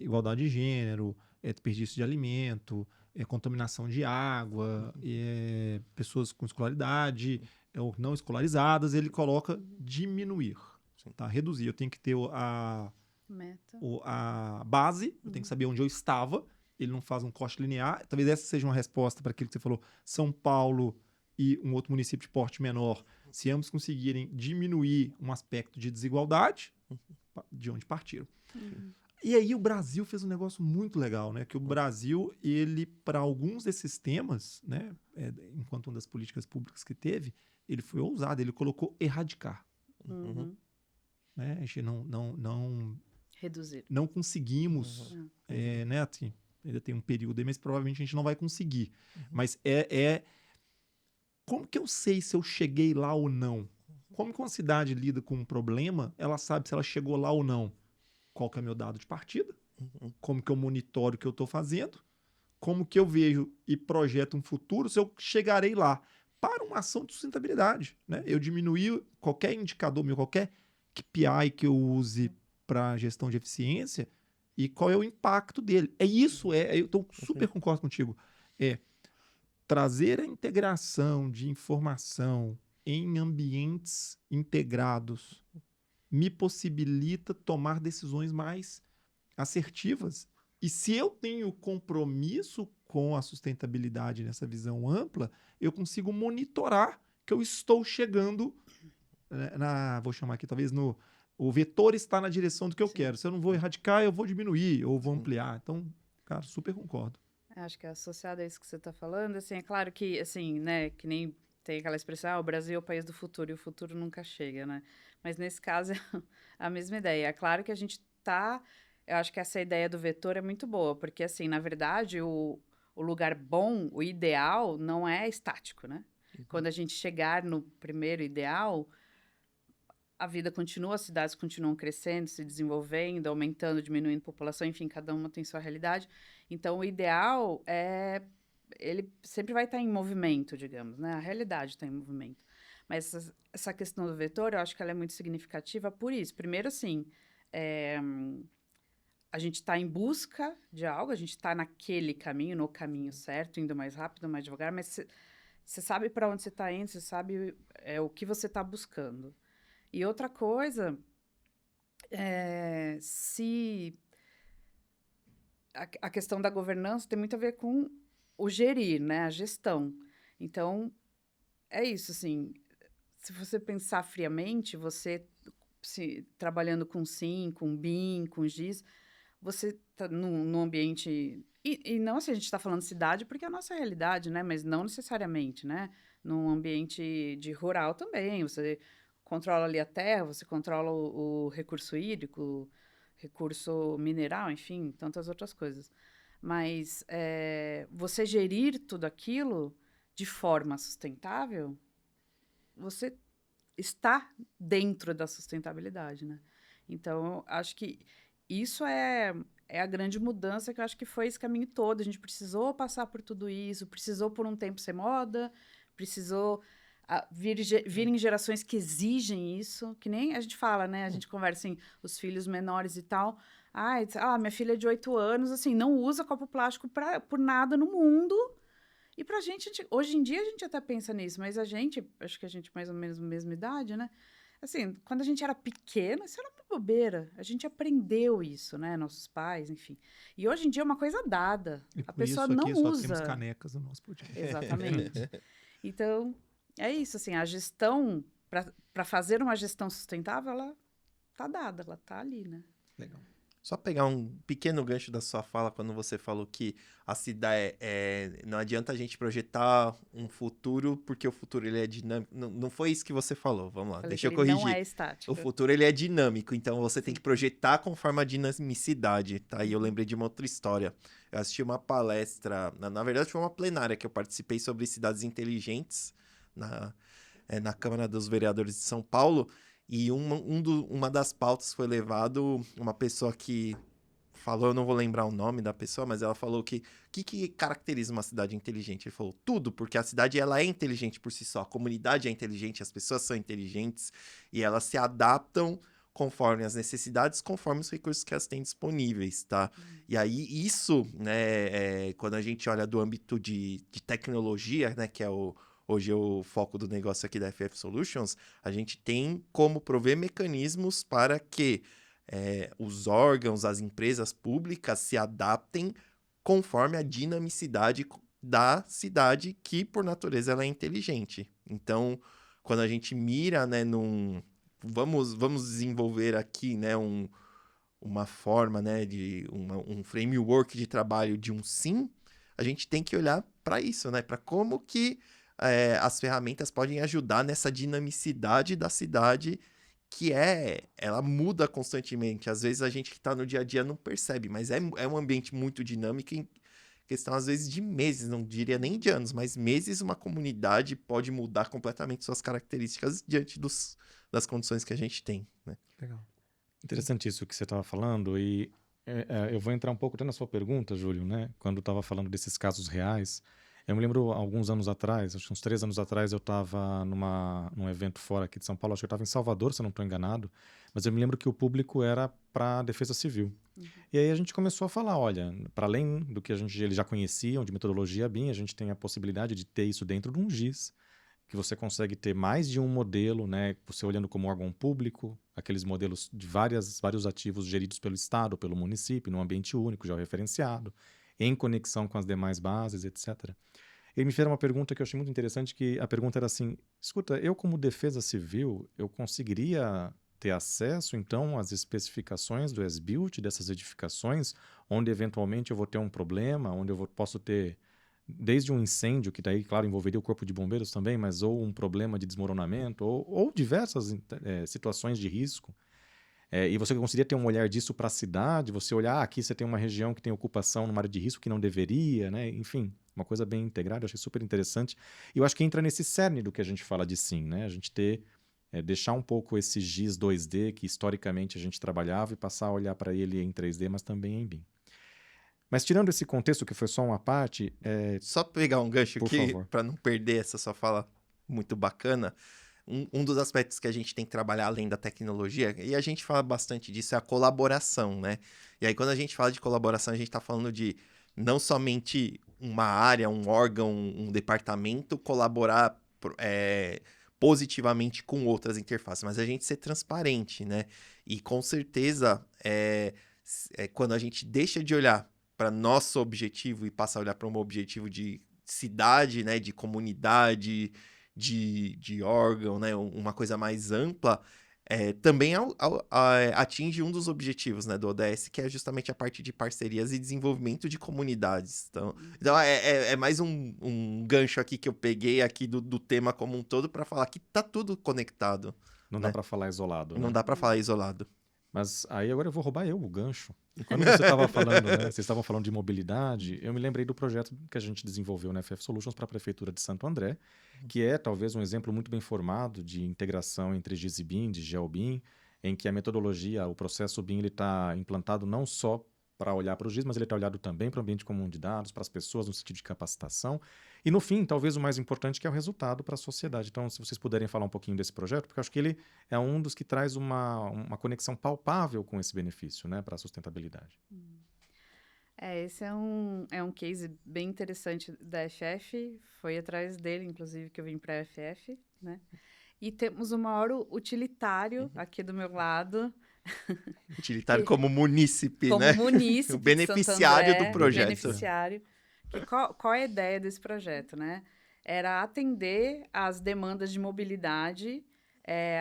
igualdade de gênero, desperdício de alimento, contaminação de água, pessoas com escolaridade ou não escolarizadas. Ele coloca diminuir, tá? Reduzir. Eu tenho que ter a base, eu tenho que saber onde eu estava. Ele não faz um corte linear. Talvez essa seja uma resposta para aquilo que você falou. São Paulo e um outro município de porte menor, se ambos conseguirem diminuir um aspecto de desigualdade, de onde partiram. E aí o Brasil fez um negócio muito legal, né? Que o Brasil, ele, para alguns desses temas, né? Enquanto uma das políticas públicas que teve, ele foi ousado, ele colocou erradicar. Né? A gente Reduzir. não conseguimos, né? Assim, ainda tem um período aí, mas provavelmente a gente não vai conseguir. Mas como que eu sei se eu cheguei lá ou não? Como que uma cidade lida com um problema, ela sabe se ela chegou lá ou não? Qual que é o meu dado de partida? Como que eu monitoro o que eu estou fazendo? Como que eu vejo e projeto um futuro se eu chegarei lá? Para uma ação de sustentabilidade, né? Eu diminuir qualquer indicador meu, qualquer KPI que eu use para gestão de eficiência e qual é o impacto dele. Eu estou super concordo contigo. Trazer a integração de informação em ambientes integrados me possibilita tomar decisões mais assertivas. E se eu tenho compromisso com a sustentabilidade nessa visão ampla, eu consigo monitorar que eu estou chegando vou chamar aqui talvez o vetor está na direção do que eu quero. Se eu não vou erradicar, eu vou diminuir ou vou ampliar. Então, cara, super concordo. Acho que associado a isso que você está falando, assim, é claro que, assim, né, que nem tem aquela expressão, o Brasil é o país do futuro, e o futuro nunca chega, né? Mas nesse caso é a mesma ideia. É claro que a gente eu acho que essa ideia do vetor é muito boa, porque, assim, na verdade, o lugar bom, o ideal, não é estático, né? Quando a gente chegar no primeiro ideal, a vida continua, as cidades continuam crescendo, se desenvolvendo, aumentando, diminuindo a população, enfim, cada uma tem sua realidade. Então, o ideal ele sempre vai estar em movimento, digamos, né? A realidade está em movimento. Mas essa questão do vetor, eu acho que ela é muito significativa por isso. Primeiro, assim, a gente está em busca de algo, a gente está naquele caminho, no caminho certo, indo mais rápido, mais devagar, mas você sabe para onde você está indo, você sabe o que você está buscando. E outra coisa, a questão da governança tem muito a ver com o gerir, né? A gestão. Então, é isso, assim, se você pensar friamente, você trabalhando com SIM, com BIM, com GIS, você está num ambiente... E não assim, a gente está falando cidade, porque é a nossa realidade, né? Mas não necessariamente, né? Num ambiente de rural também, você controla ali a terra, você controla o recurso hídrico, recurso mineral, enfim, tantas outras coisas. Mas você gerir tudo aquilo de forma sustentável, você está dentro da sustentabilidade, né? Então, acho que isso é a grande mudança, que eu acho que foi esse caminho todo. A gente precisou passar por tudo isso, precisou por um tempo ser moda, precisou virem gerações que exigem isso, que nem a gente fala, né? A gente conversa em os filhos menores e tal. Minha filha é de 8 anos, assim, não usa copo plástico por nada no mundo. E pra gente, hoje em dia a gente até pensa nisso, mas acho que a gente mais ou menos na mesma idade, né? Assim, quando a gente era pequena, isso era uma bobeira. A gente aprendeu isso, né? Nossos pais, enfim. E hoje em dia é uma coisa dada. E A por pessoa isso não aqui só usa. temos canecas no nosso podcast. Exatamente. Então, é isso, assim, a gestão, para fazer uma gestão sustentável, ela tá dada, ela tá ali, né? Legal. Só pegar um pequeno gancho da sua fala quando você falou que a cidade não adianta a gente projetar um futuro porque o futuro ele é dinâmico. Não foi isso que você falou. Vamos lá, Falei deixa que eu ele corrigir. não é estático. O futuro ele é dinâmico, então você tem que projetar conforme a dinamicidade, tá? E eu lembrei de uma outra história. Eu assisti uma palestra, na verdade foi uma plenária que eu participei sobre cidades inteligentes na Câmara dos Vereadores de São Paulo. E uma das pautas foi levado uma pessoa que falou, eu não vou lembrar o nome da pessoa, mas ela falou que caracteriza uma cidade inteligente? Ele falou tudo, porque a cidade ela é inteligente por si só, a comunidade é inteligente, as pessoas são inteligentes e elas se adaptam conforme as necessidades, conforme os recursos que elas têm disponíveis, tá? E aí isso, né, quando a gente olha do âmbito de tecnologia, né, que é hoje é o foco do negócio aqui da FF Solutions, a gente tem como prover mecanismos para que os órgãos, as empresas públicas se adaptem conforme a dinamicidade da cidade, que por natureza ela é inteligente. Então, quando a gente mira, né, vamos desenvolver aqui, né, uma forma, né, de um framework de trabalho de um SIM, a gente tem que olhar para isso, né, para como que as ferramentas podem ajudar nessa dinamicidade da cidade, que ela muda constantemente. Às vezes a gente que está no dia a dia não percebe, mas é um ambiente muito dinâmico em questão, às vezes, de meses, não diria nem de anos, mas meses uma comunidade pode mudar completamente suas características diante das condições que a gente tem, né? Legal. Interessante isso que você estava falando, e eu vou entrar um pouco até na sua pergunta, Júlio, né? Quando estava falando desses casos reais. Eu me lembro, alguns anos atrás, acho que uns 3 anos atrás, eu estava num evento fora aqui de São Paulo, acho que eu estava em Salvador, se eu não estou enganado, mas eu me lembro que o público era para a Defesa Civil. E aí a gente começou a falar, olha, para além do que eles já conheciam de metodologia BIM, a gente tem a possibilidade de ter isso dentro de um GIS, que você consegue ter mais de um modelo, né? Você olhando como órgão público, aqueles modelos de vários ativos geridos pelo Estado, pelo município, num ambiente único, já referenciado, em conexão com as demais bases, etc. Ele me fez uma pergunta que eu achei muito interessante, que a pergunta era assim, escuta, eu como Defesa Civil, eu conseguiria ter acesso, então, às especificações do as-built dessas edificações, onde eventualmente eu vou ter um problema, onde eu posso ter desde um incêndio, que daí, claro, envolveria o corpo de bombeiros também, mas ou um problema de desmoronamento, ou diversas situações de risco. E você conseguiria ter um olhar disso para a cidade, você olhar, aqui você tem uma região que tem ocupação numa área de risco que não deveria, né? Enfim, uma coisa bem integrada, eu achei super interessante. E eu acho que entra nesse cerne do que a gente fala de SIM, né? A gente deixar um pouco esse GIS 2D que historicamente a gente trabalhava e passar a olhar para ele em 3D, mas também em BIM. Mas tirando esse contexto, que foi só uma parte... Só pegar um gancho por aqui, favor. para não perder essa sua fala muito bacana. Um dos aspectos que a gente tem que trabalhar além da tecnologia, e a gente fala bastante disso, é a colaboração, né? E aí, quando a gente fala de colaboração, a gente está falando de não somente uma área, um órgão, um departamento colaborar positivamente com outras interfaces, mas a gente ser transparente, né? E com certeza, quando a gente deixa de olhar para nosso objetivo e passa a olhar para um objetivo de cidade, né? De comunidade, de órgão, né? Uma coisa mais ampla, também atinge um dos objetivos, né, do ODS, que é justamente a parte de parcerias e desenvolvimento de comunidades. Então é mais um gancho aqui que eu peguei aqui do tema como um todo para falar que tá tudo conectado. Não dá para falar isolado, Não né? dá para falar isolado. Mas aí agora eu vou roubar o gancho. Quando você estava falando, né? Vocês estavam falando de mobilidade, eu me lembrei do projeto que a gente desenvolveu na FF Solutions para a Prefeitura de Santo André, que é talvez um exemplo muito bem formado de integração entre GIS e BIM, de GeoBIM, em que a metodologia, o processo BIM, ele está implantado não só para olhar para os GIS, mas ele está olhado também para o ambiente comum de dados, para as pessoas no sentido de capacitação. E, no fim, talvez o mais importante, que é o resultado para a sociedade. Então, se vocês puderem falar um pouquinho desse projeto, porque eu acho que ele é um dos que traz uma conexão palpável com esse benefício, né, para a sustentabilidade. Esse é um case bem interessante da FF, foi atrás dele, inclusive, que eu vim para a FF, né? E temos o maior utilitário aqui do meu lado. Utilitário como munícipe, como né? munícipe O beneficiário do projeto. Beneficiário. Qual é a ideia desse projeto, né? Era atender às demandas de mobilidade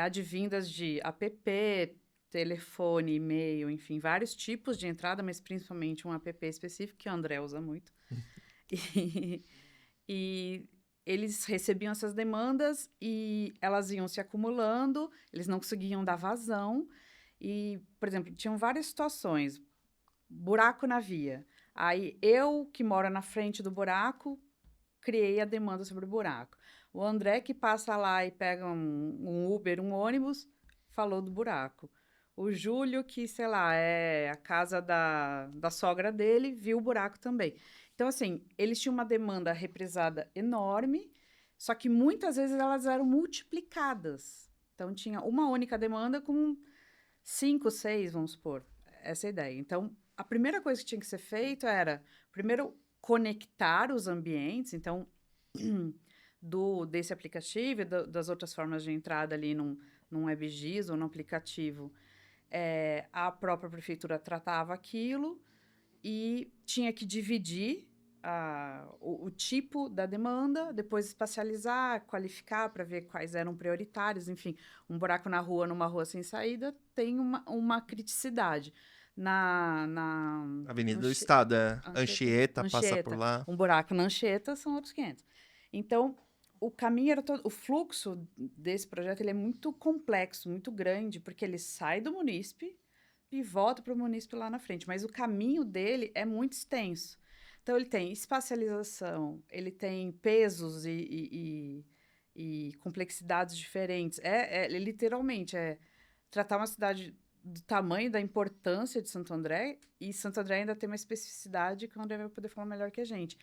advindas de app, telefone, e-mail, enfim, vários tipos de entrada, mas principalmente um app específico que o André usa muito. E eles recebiam essas demandas e elas iam se acumulando, eles não conseguiam dar vazão. E, por exemplo, tinham várias situações. Buraco na via. Aí, eu, que moro na frente do buraco, criei a demanda sobre o buraco. O André, que passa lá e pega um Uber, um ônibus, falou do buraco. O Júlio, que, sei lá, é a casa da sogra dele, viu o buraco também. Então, assim, eles tinham uma demanda represada enorme, só que muitas vezes elas eram multiplicadas. Então, tinha uma única demanda com 5, 6, vamos supor, essa é a ideia. Então, a primeira coisa que tinha que ser feito era, primeiro, conectar os ambientes, então, desse aplicativo e das outras formas de entrada ali num WebGIS ou num aplicativo, a própria prefeitura tratava aquilo e tinha que dividir o tipo da demanda, depois espacializar, qualificar para ver quais eram prioritários. Enfim, um buraco na rua, numa rua sem saída, tem uma criticidade. Na Avenida do Estado, Anchieta, passa por lá. Um buraco na Anchieta são outros 500. Então, o caminho era todo... O fluxo desse projeto ele é muito complexo, muito grande, porque ele sai do munícipe e volta para o munícipe lá na frente. Mas o caminho dele é muito extenso. Então, ele tem espacialização, ele tem pesos e complexidades diferentes. Literalmente, tratar uma cidade do tamanho, da importância de Santo André, e Santo André ainda tem uma especificidade que o André vai poder falar melhor que a gente.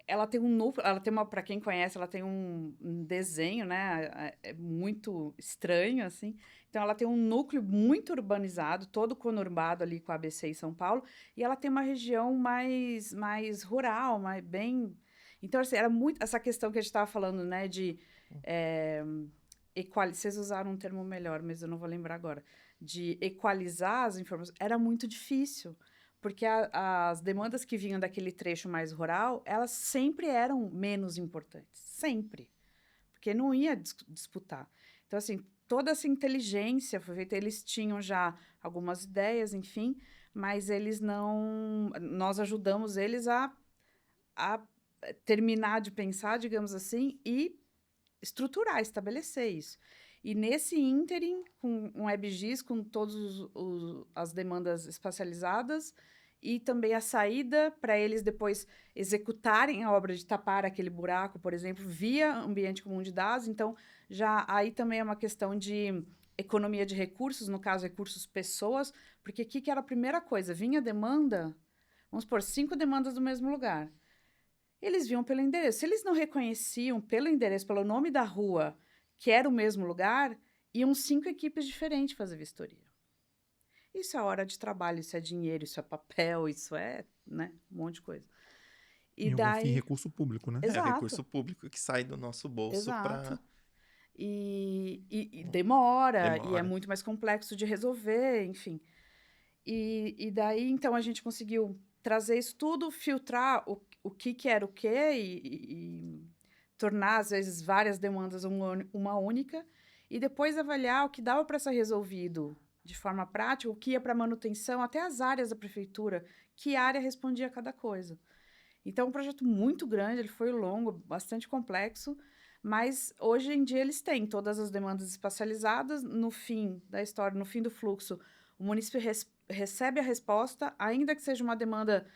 Ela tem um núcleo, para quem conhece, ela tem um desenho, né? É muito estranho, assim. Então, ela tem um núcleo muito urbanizado, todo conurbado ali com a ABC e São Paulo, e ela tem uma região mais rural, mais bem... Então, assim, era muito... Essa questão que a gente estava falando, né? De... Vocês usaram um termo melhor, mas eu não vou lembrar agora. De equalizar as informações. Era muito difícil. Porque as demandas que vinham daquele trecho mais rural, elas sempre eram menos importantes. Sempre. Porque não ia disputar. Então, assim, toda essa inteligência foi feita. Eles tinham já algumas ideias, enfim, mas eles não... Nós ajudamos eles a terminar de pensar, digamos assim, e estruturar, estabelecer isso. E nesse ínterim, com um WebGIS, com todas as demandas espacializadas e também a saída para eles depois executarem a obra de tapar aquele buraco, por exemplo, via ambiente comum de dados. Então, já aí também é uma questão de economia de recursos, no caso, recursos pessoas, porque o que era a primeira coisa? Vinha demanda, vamos supor, 5 demandas do mesmo lugar. Eles viam pelo endereço. Se eles não reconheciam pelo endereço, pelo nome da rua, que era o mesmo lugar, iam 5 equipes diferentes fazer vistoria. Isso é hora de trabalho, isso é dinheiro, isso é papel, isso é, né, um monte de coisa. E daí... Enfim, recurso público, né? Exato. É recurso público que sai do nosso bolso para... E demora, e é muito mais complexo de resolver, enfim. E daí, então, a gente conseguiu trazer isso tudo, filtrar o que era o quê e tornar, às vezes, várias demandas uma única, e depois avaliar o que dava para ser resolvido de forma prática, o que ia para manutenção, até as áreas da prefeitura, que área respondia a cada coisa. Então, é um projeto muito grande, ele foi longo, bastante complexo, mas hoje em dia eles têm todas as demandas espacializadas. No fim da história, no fim do fluxo, o município recebe a resposta, ainda que seja uma demanda...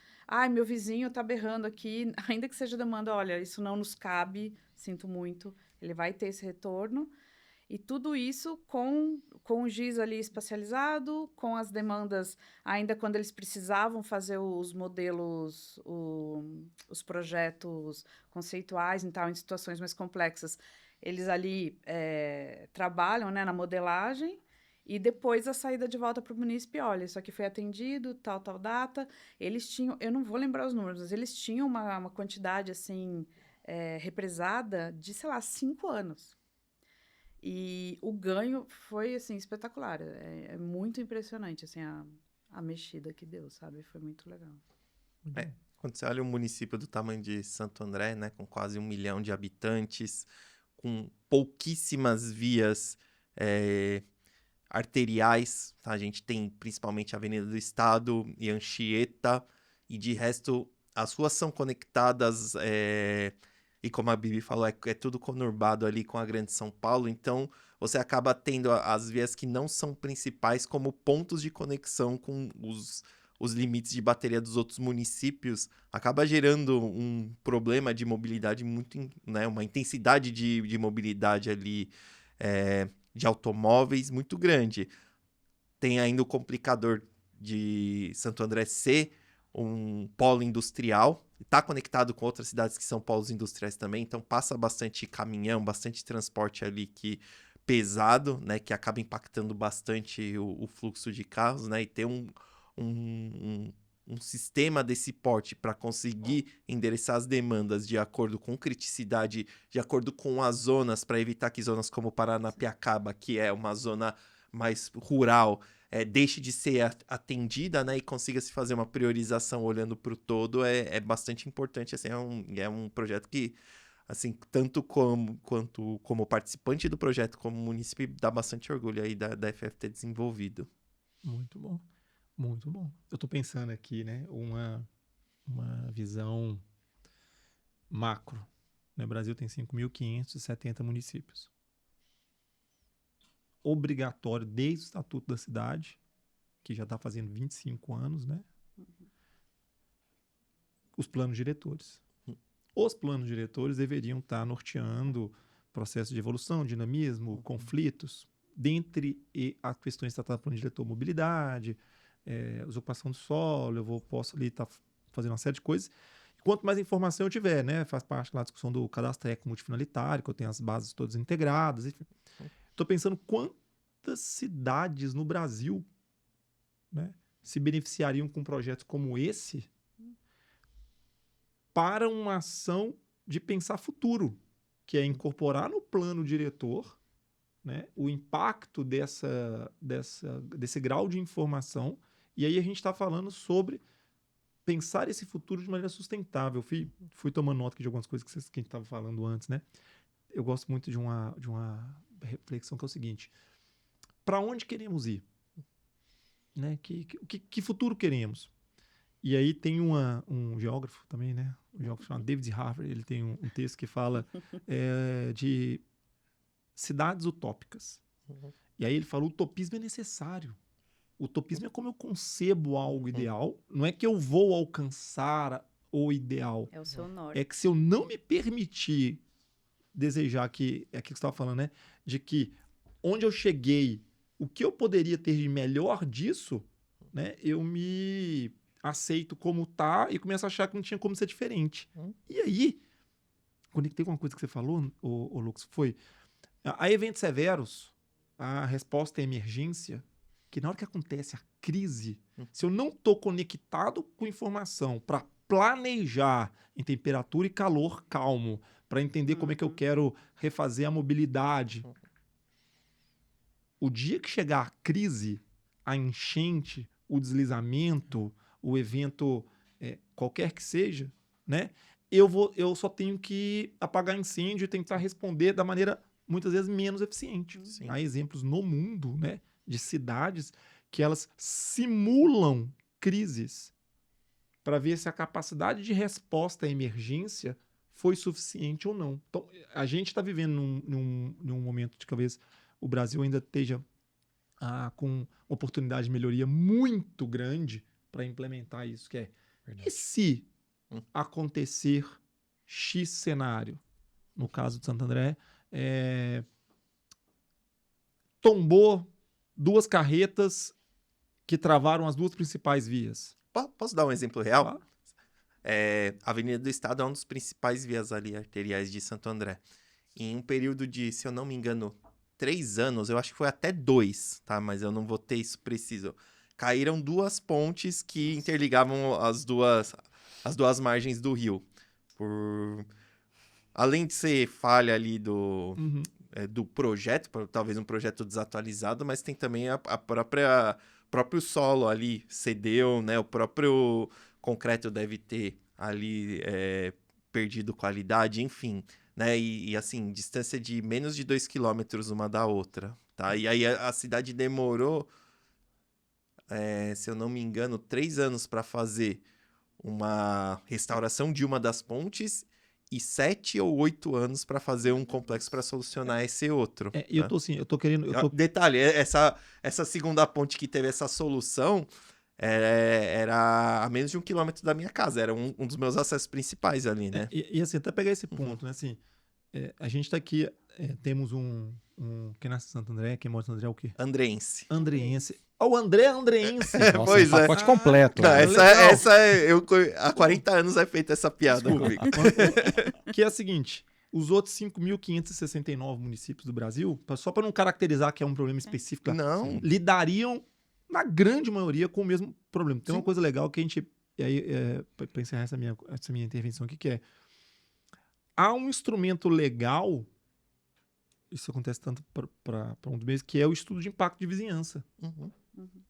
meu vizinho está berrando aqui, ainda que seja demanda, olha, isso não nos cabe, sinto muito, ele vai ter esse retorno. E tudo isso com o GIS ali espacializado, com as demandas, ainda quando eles precisavam fazer os modelos, os projetos conceituais e tal, em situações mais complexas, eles ali trabalham, né, na modelagem, e depois a saída de volta para o munícipe, olha, isso aqui foi atendido, tal data. Eles tinham, eu não vou lembrar os números, mas eles tinham uma quantidade, assim, represada de, sei lá, 5 anos. E o ganho foi, assim, espetacular. É muito impressionante, assim, a mexida que deu, sabe? Foi muito legal. É, quando você olha um município do tamanho de Santo André, né, com quase 1 milhão de habitantes, com pouquíssimas vias arteriais, tá? A gente tem principalmente a Avenida do Estado e Anchieta, e de resto as ruas são conectadas, e como a Bibi falou, é tudo conurbado ali com a Grande São Paulo, então você acaba tendo as vias que não são principais como pontos de conexão com os limites de bateria dos outros municípios, acaba gerando um problema de mobilidade muito, né, uma intensidade de mobilidade ali, de automóveis muito grande. Tem ainda o complicador de Santo André ser um polo industrial, está conectado com outras cidades que são polos industriais também, então passa bastante caminhão, bastante transporte ali pesado, né, que acaba impactando bastante o fluxo de carros, né, e ter um sistema desse porte para conseguir endereçar as demandas de acordo com criticidade, de acordo com as zonas, para evitar que zonas como Paranapiacaba, que é uma zona mais rural, deixe de ser atendida, né, e consiga se fazer uma priorização olhando para o todo, é bastante importante. Assim, é um projeto que, assim, tanto como participante do projeto, como município, dá bastante orgulho aí da FF ter desenvolvido. Muito bom. Muito bom. Eu tô pensando aqui, né, uma visão macro. No Brasil tem 5.570 municípios. Obrigatório desde o Estatuto da Cidade, que já está fazendo 25 anos, né? Os planos diretores. Os planos diretores deveriam estar norteando processo de evolução, dinamismo, conflitos, dentre as questões tratadas no plano diretor, mobilidade, usurpação do solo, posso ali estar fazendo uma série de coisas. Quanto mais informação eu tiver, né? Faz parte lá da discussão do cadastro técnico multifinalitário, que eu tenho as bases todas integradas, enfim. Estou pensando quantas cidades no Brasil, né, se beneficiariam com projetos como esse para uma ação de pensar futuro, que é incorporar no plano diretor, né, o impacto desse grau de informação. E aí a gente está falando sobre pensar esse futuro de maneira sustentável. Fui tomando nota aqui de algumas coisas que a gente estava falando antes, né? Eu gosto muito de uma reflexão que é o seguinte: para onde queremos ir? Né? Que futuro queremos? E aí tem um geógrafo também, né? Um geógrafo chamado David Harvey, ele tem um texto que fala de cidades utópicas. E aí ele fala: o utopismo é necessário. O utopismo é como eu concebo algo ideal. Não é que eu vou alcançar o ideal. É o seu norte. É que se eu não me permitir desejar que... É aquilo que você estava falando, né? De que onde eu cheguei, o que eu poderia ter de melhor disso, né? Eu me aceito como tá e começo a achar que não tinha como ser diferente. E aí, conectei com uma coisa que você falou, o Lucas, foi a eventos severos, a resposta à emergência, que na hora que acontece a crise, se eu não estou conectado com informação para planejar em temperatura e calor calmo, para entender como é que eu quero refazer a mobilidade, o dia que chegar a crise, a enchente, o deslizamento, o evento qualquer que seja, né, eu só tenho que apagar incêndio e tentar responder da maneira muitas vezes menos eficiente. Sim. Há exemplos no mundo, né, de cidades que elas simulam crises para ver se a capacidade de resposta à emergência foi suficiente ou não. Então, a gente está vivendo num momento de que talvez o Brasil ainda esteja com oportunidade de melhoria muito grande para implementar isso, que é: e se acontecer X cenário? No caso de Santo André, tombou 2 carretas que travaram as 2 principais vias. Posso dar um exemplo real? Claro. A Avenida do Estado é uma das principais vias ali arteriais de Santo André. Em um período de, se eu não me engano, 3 anos, eu acho que foi até 2, tá? Mas eu não vou ter isso preciso. Caíram 2 pontes que interligavam as duas margens do rio. Além de ser falha ali do projeto, talvez um projeto desatualizado, mas tem também a próprio solo ali cedeu, né? O próprio concreto deve ter ali perdido qualidade, enfim, né? E assim, distância de menos de 2 quilômetros uma da outra, tá? E aí a cidade demorou, se eu não me engano, 3 anos para fazer uma restauração de uma das pontes e 7 ou 8 anos para fazer um complexo para solucionar esse outro. E eu tô assim, eu tô querendo... Detalhe, essa segunda ponte que teve essa solução era a menos de 1 quilômetro da minha casa, era um dos meus acessos principais ali, né? E assim, até pegar esse ponto, né? Assim, a gente tá aqui, temos quem nasce em Santo André, quem mora em Santo André é o quê? Andrense. Andreense. O André Andreense. Nossa, Pois um é. pacote completo. Não, né? legal. há 40 anos é feita essa piada comigo. Que é a seguinte, os outros 5.569 municípios do Brasil, só para não caracterizar que é um problema específico, lá, Não. lidariam, na grande maioria, com o mesmo problema. Tem uma Sim. coisa legal que a gente... E aí, para encerrar essa minha intervenção aqui, que é... Há um instrumento legal, isso acontece tanto para um dos meios, que é o estudo de impacto de vizinhança. Uhum.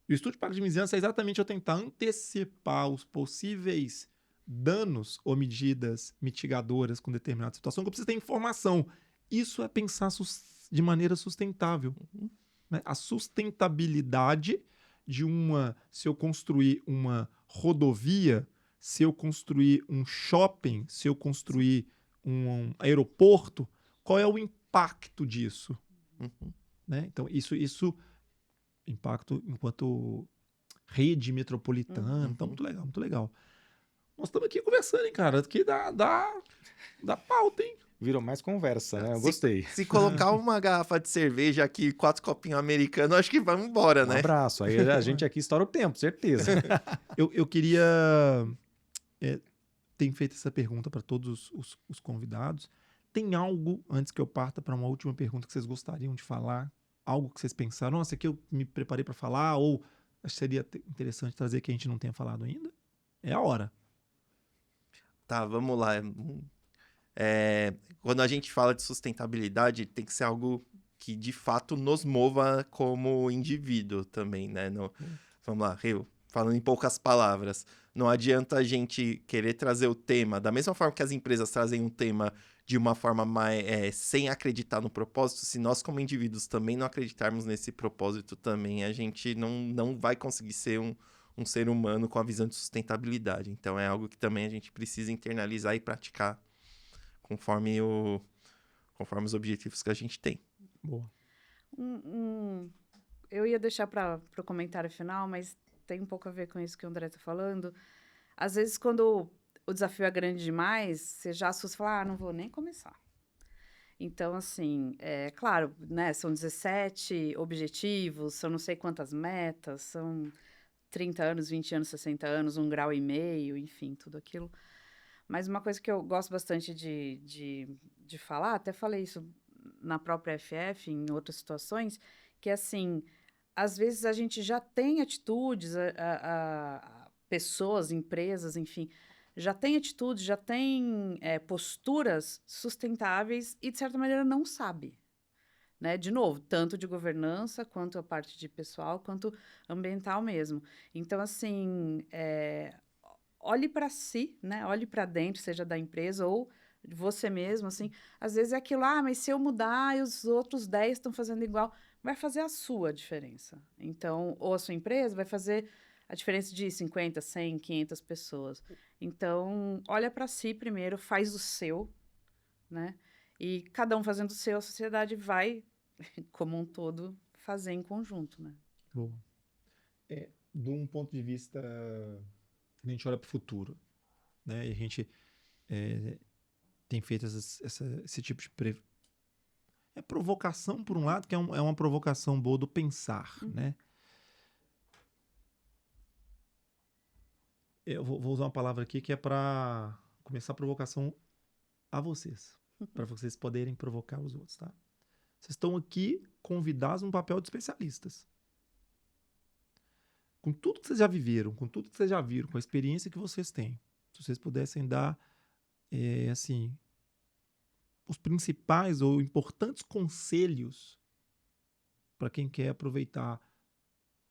E o estudo de impacto de vizinhança é exatamente eu tentar antecipar os possíveis danos ou medidas mitigadoras com determinada situação, que eu preciso ter informação. Isso é pensar de maneira sustentável. Né? A sustentabilidade de se eu construir uma rodovia, se eu construir um shopping, se eu construir um aeroporto, qual é o impacto disso? Né? Então, isso impacto enquanto rede metropolitana. Então, muito legal, muito legal. Nós estamos aqui conversando, hein, cara? Que dá pauta, hein? Virou mais conversa, né? Eu gostei. Se colocar uma garrafa de cerveja aqui, 4 copinhos americanos, acho que vamos embora, Um né? abraço. Aí a gente aqui estoura o tempo, certeza. Eu queria... Tem feito essa pergunta para todos os convidados. Tem algo, antes que eu parta para uma última pergunta, que vocês gostariam de falar? Algo que vocês pensaram, nossa, aqui eu me preparei para falar, ou acho que seria interessante trazer que a gente não tenha falado ainda? É a hora. Tá, vamos lá. Quando a gente fala de sustentabilidade, tem que ser algo que de fato nos mova como indivíduo também, né? Vamos lá, falando em poucas palavras, não adianta a gente querer trazer o tema, da mesma forma que as empresas trazem um tema de uma forma mais sem acreditar no propósito, se nós como indivíduos também não acreditarmos nesse propósito também, a gente não vai conseguir ser um ser humano com a visão de sustentabilidade. Então é algo que também a gente precisa internalizar e praticar conforme os objetivos que a gente tem. Boa. Eu ia deixar para o comentário final, mas tem um pouco a ver com isso que o André está falando. Às vezes, quando o desafio é grande demais, você já assusta e fala, não vou nem começar. Então, assim, claro, né, são 17 objetivos, são não sei quantas metas, são 30 anos, 20 anos, 60 anos, 1,5 grau, enfim, tudo aquilo. Mas uma coisa que eu gosto bastante de falar, até falei isso na própria FF, em outras situações, que assim, às vezes a gente já tem atitudes, pessoas, empresas, enfim, já tem atitudes, já tem posturas sustentáveis e, de certa maneira, não sabe. Né? De novo, tanto de governança, quanto a parte de pessoal, quanto ambiental mesmo. Então, assim, olhe para si, né? Olhe para dentro, seja da empresa ou de você mesmo, assim. Às vezes é aquilo, mas se eu mudar e os outros 10 estão fazendo igual, vai fazer a sua diferença. Então, ou a sua empresa vai fazer a diferença de 50, 100, 500 pessoas. Então, olha para si primeiro, faz o seu, né? E cada um fazendo o seu, a sociedade vai, como um todo, fazer em conjunto, né? Boa. De um ponto de vista, a gente olha para o futuro, né? E a gente tem feito esse tipo é provocação, por um lado, que é uma provocação boa do pensar, né? Eu vou usar uma palavra aqui que é para começar a provocação a vocês, para vocês poderem provocar os outros, tá? Vocês estão aqui convidados no papel de especialistas. Com tudo que vocês já viveram, com tudo que vocês já viram, com a experiência que vocês têm, se vocês pudessem dar, assim, os principais ou importantes conselhos para quem quer aproveitar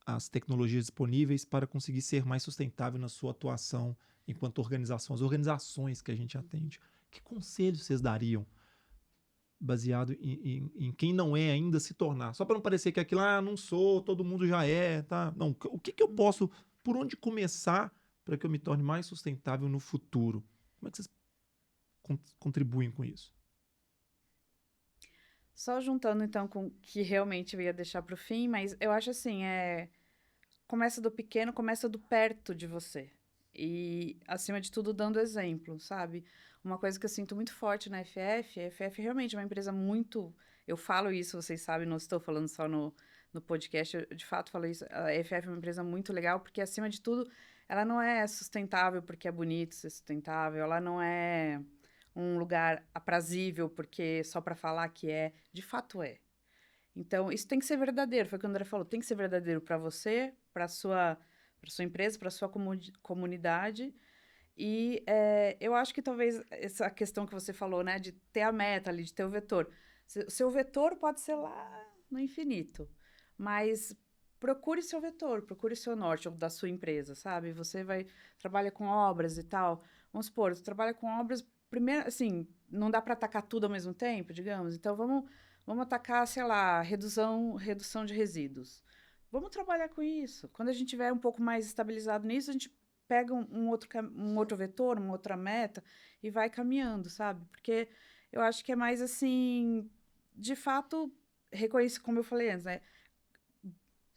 as tecnologias disponíveis para conseguir ser mais sustentável na sua atuação enquanto organização, as organizações que a gente atende. Que conselhos vocês dariam baseado em quem não é ainda se tornar? Só para não parecer que aquilo, não sou, todo mundo já é, tá? Não, o que eu posso, por onde começar para que eu me torne mais sustentável no futuro? Como é que vocês contribuem com isso? Só juntando, então, com o que realmente eu ia deixar para o fim, mas eu acho assim, começa do pequeno, começa do perto de você. E, acima de tudo, dando exemplo, sabe? Uma coisa que eu sinto muito forte na FF, a FF realmente é uma empresa muito... Eu falo isso, vocês sabem, não estou falando só no podcast, eu de fato falo isso. A FF é uma empresa muito legal, porque, acima de tudo, ela não é sustentável porque é bonito ser sustentável, ela não é um lugar aprazível porque só para falar que é, de fato é. Então, isso tem que ser verdadeiro, foi o que o André falou, tem que ser verdadeiro para você, para sua empresa, para sua comunidade. E eu acho que talvez essa questão que você falou, né, de ter a meta ali, de ter o vetor. O seu vetor pode ser lá no infinito, mas procure seu vetor, procure seu norte ou da sua empresa, sabe? Você trabalha com obras e tal. Vamos supor, você trabalha com obras, primeiro, assim, não dá para atacar tudo ao mesmo tempo, digamos. Então, vamos atacar, sei lá, redução de resíduos. Vamos trabalhar com isso. Quando a gente tiver um pouco mais estabilizado nisso, a gente pega um outro vetor, uma outra meta e vai caminhando, sabe? Porque eu acho que é mais assim, de fato, reconhecer, como eu falei antes, né?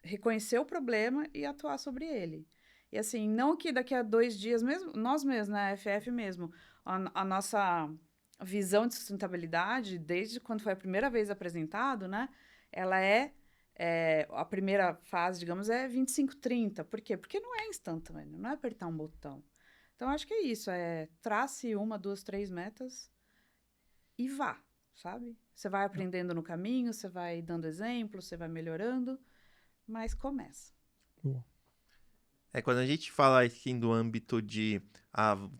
Reconhecer o problema e atuar sobre ele. E assim, não que daqui a 2 dias, mesmo, nós mesmos, na FF mesmo, a nossa visão de sustentabilidade, desde quando foi a primeira vez apresentado, né? Ela a primeira fase, digamos, é 25-30. Por quê? Porque não é instantâneo, não é apertar um botão. Então, acho que é isso, trace 1, 2, 3 metas e vá, sabe? Você vai aprendendo no caminho, você vai dando exemplo, você vai melhorando, mas começa. Boa. Quando a gente fala assim do âmbito de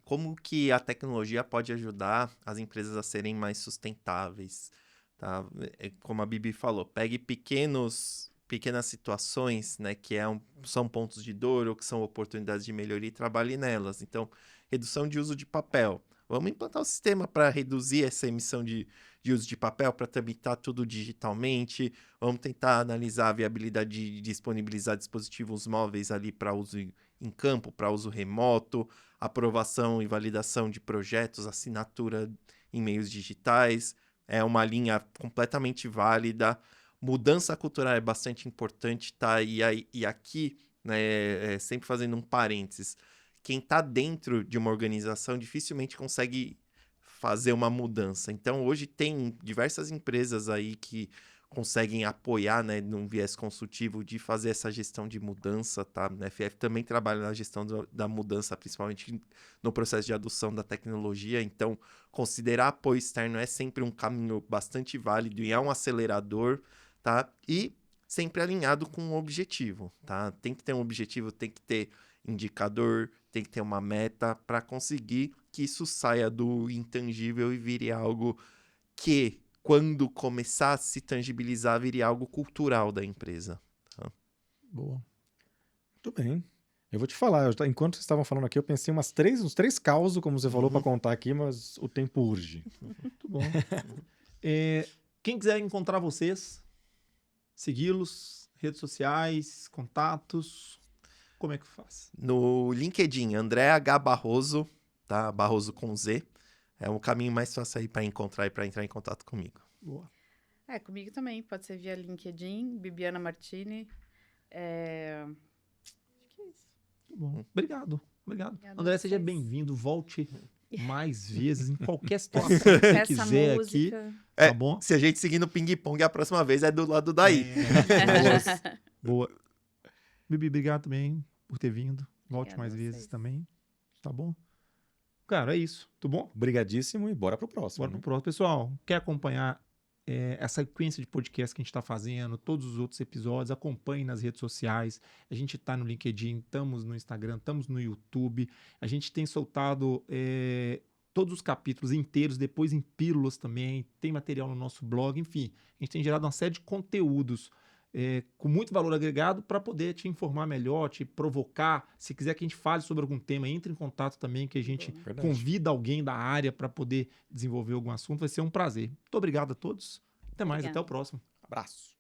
como que a tecnologia pode ajudar as empresas a serem mais sustentáveis, tá? Como a Bibi falou, pegue pequenas situações, né, que são pontos de dor ou que são oportunidades de melhoria e trabalhe nelas. Então, redução de uso de papel. Vamos implantar o sistema para reduzir essa emissão de uso de papel, para tramitar tudo digitalmente. Vamos tentar analisar a viabilidade de disponibilizar dispositivos móveis ali para uso em campo, para uso remoto, aprovação e validação de projetos, assinatura em meios digitais. É uma linha completamente válida. Mudança cultural é bastante importante, tá? E aqui, né, sempre fazendo um parênteses, quem está dentro de uma organização dificilmente consegue fazer uma mudança. Então, hoje tem diversas empresas aí que conseguem apoiar, né, num viés consultivo de fazer essa gestão de mudança, tá? A FF também trabalha na gestão da mudança, principalmente no processo de adoção da tecnologia. Então, considerar apoio externo é sempre um caminho bastante válido e é um acelerador, tá? E sempre alinhado com um objetivo, tá? Tem que ter um objetivo, tem que ter indicador, tem que ter uma meta para conseguir que isso saia do intangível e vire algo que, quando começar a se tangibilizar, vire algo cultural da empresa. Tá? Boa. Muito bem. Eu vou te falar, enquanto vocês estavam falando aqui, eu pensei uns 3 causos, como você falou, para contar aqui, mas o tempo urge. Muito bom. Quem quiser encontrar vocês, segui-los, redes sociais, contatos, como é que faz? No LinkedIn, André H. Barroso, tá? Barroso com Z. É o caminho mais fácil aí para encontrar e para entrar em contato comigo. Boa. Comigo também, pode ser via LinkedIn, Bibiana Martini. Acho que é isso. Muito bom. Obrigado. Obrigada a André, seja vocês. bem-vindo. Volte mais vezes, em qualquer situação que você Essa quiser aqui, música. tá bom? Se a gente seguir no ping-pong, a próxima vez é do lado daí. Boa. Bibi, obrigado também por ter vindo. Volte Obrigada mais a vezes vocês. também. Tá bom? Cara, é isso. Tudo bom? Obrigadíssimo e bora pro próximo. Bora né? pro próximo. Pessoal, quer acompanhar essa sequência de podcast que a gente está fazendo, todos os outros episódios, acompanhe nas redes sociais. A gente está no LinkedIn, estamos no Instagram, estamos no YouTube. A gente tem soltado todos os capítulos inteiros, depois em pílulas também. Tem material no nosso blog, enfim. A gente tem gerado uma série de conteúdos com muito valor agregado para poder te informar melhor, te provocar. Se quiser que a gente fale sobre algum tema, entre em contato também, que a gente Verdade. convida alguém da área para poder desenvolver algum assunto. Vai ser um prazer. Muito obrigado a todos. Até mais, Obrigada. até o próximo. Abraço.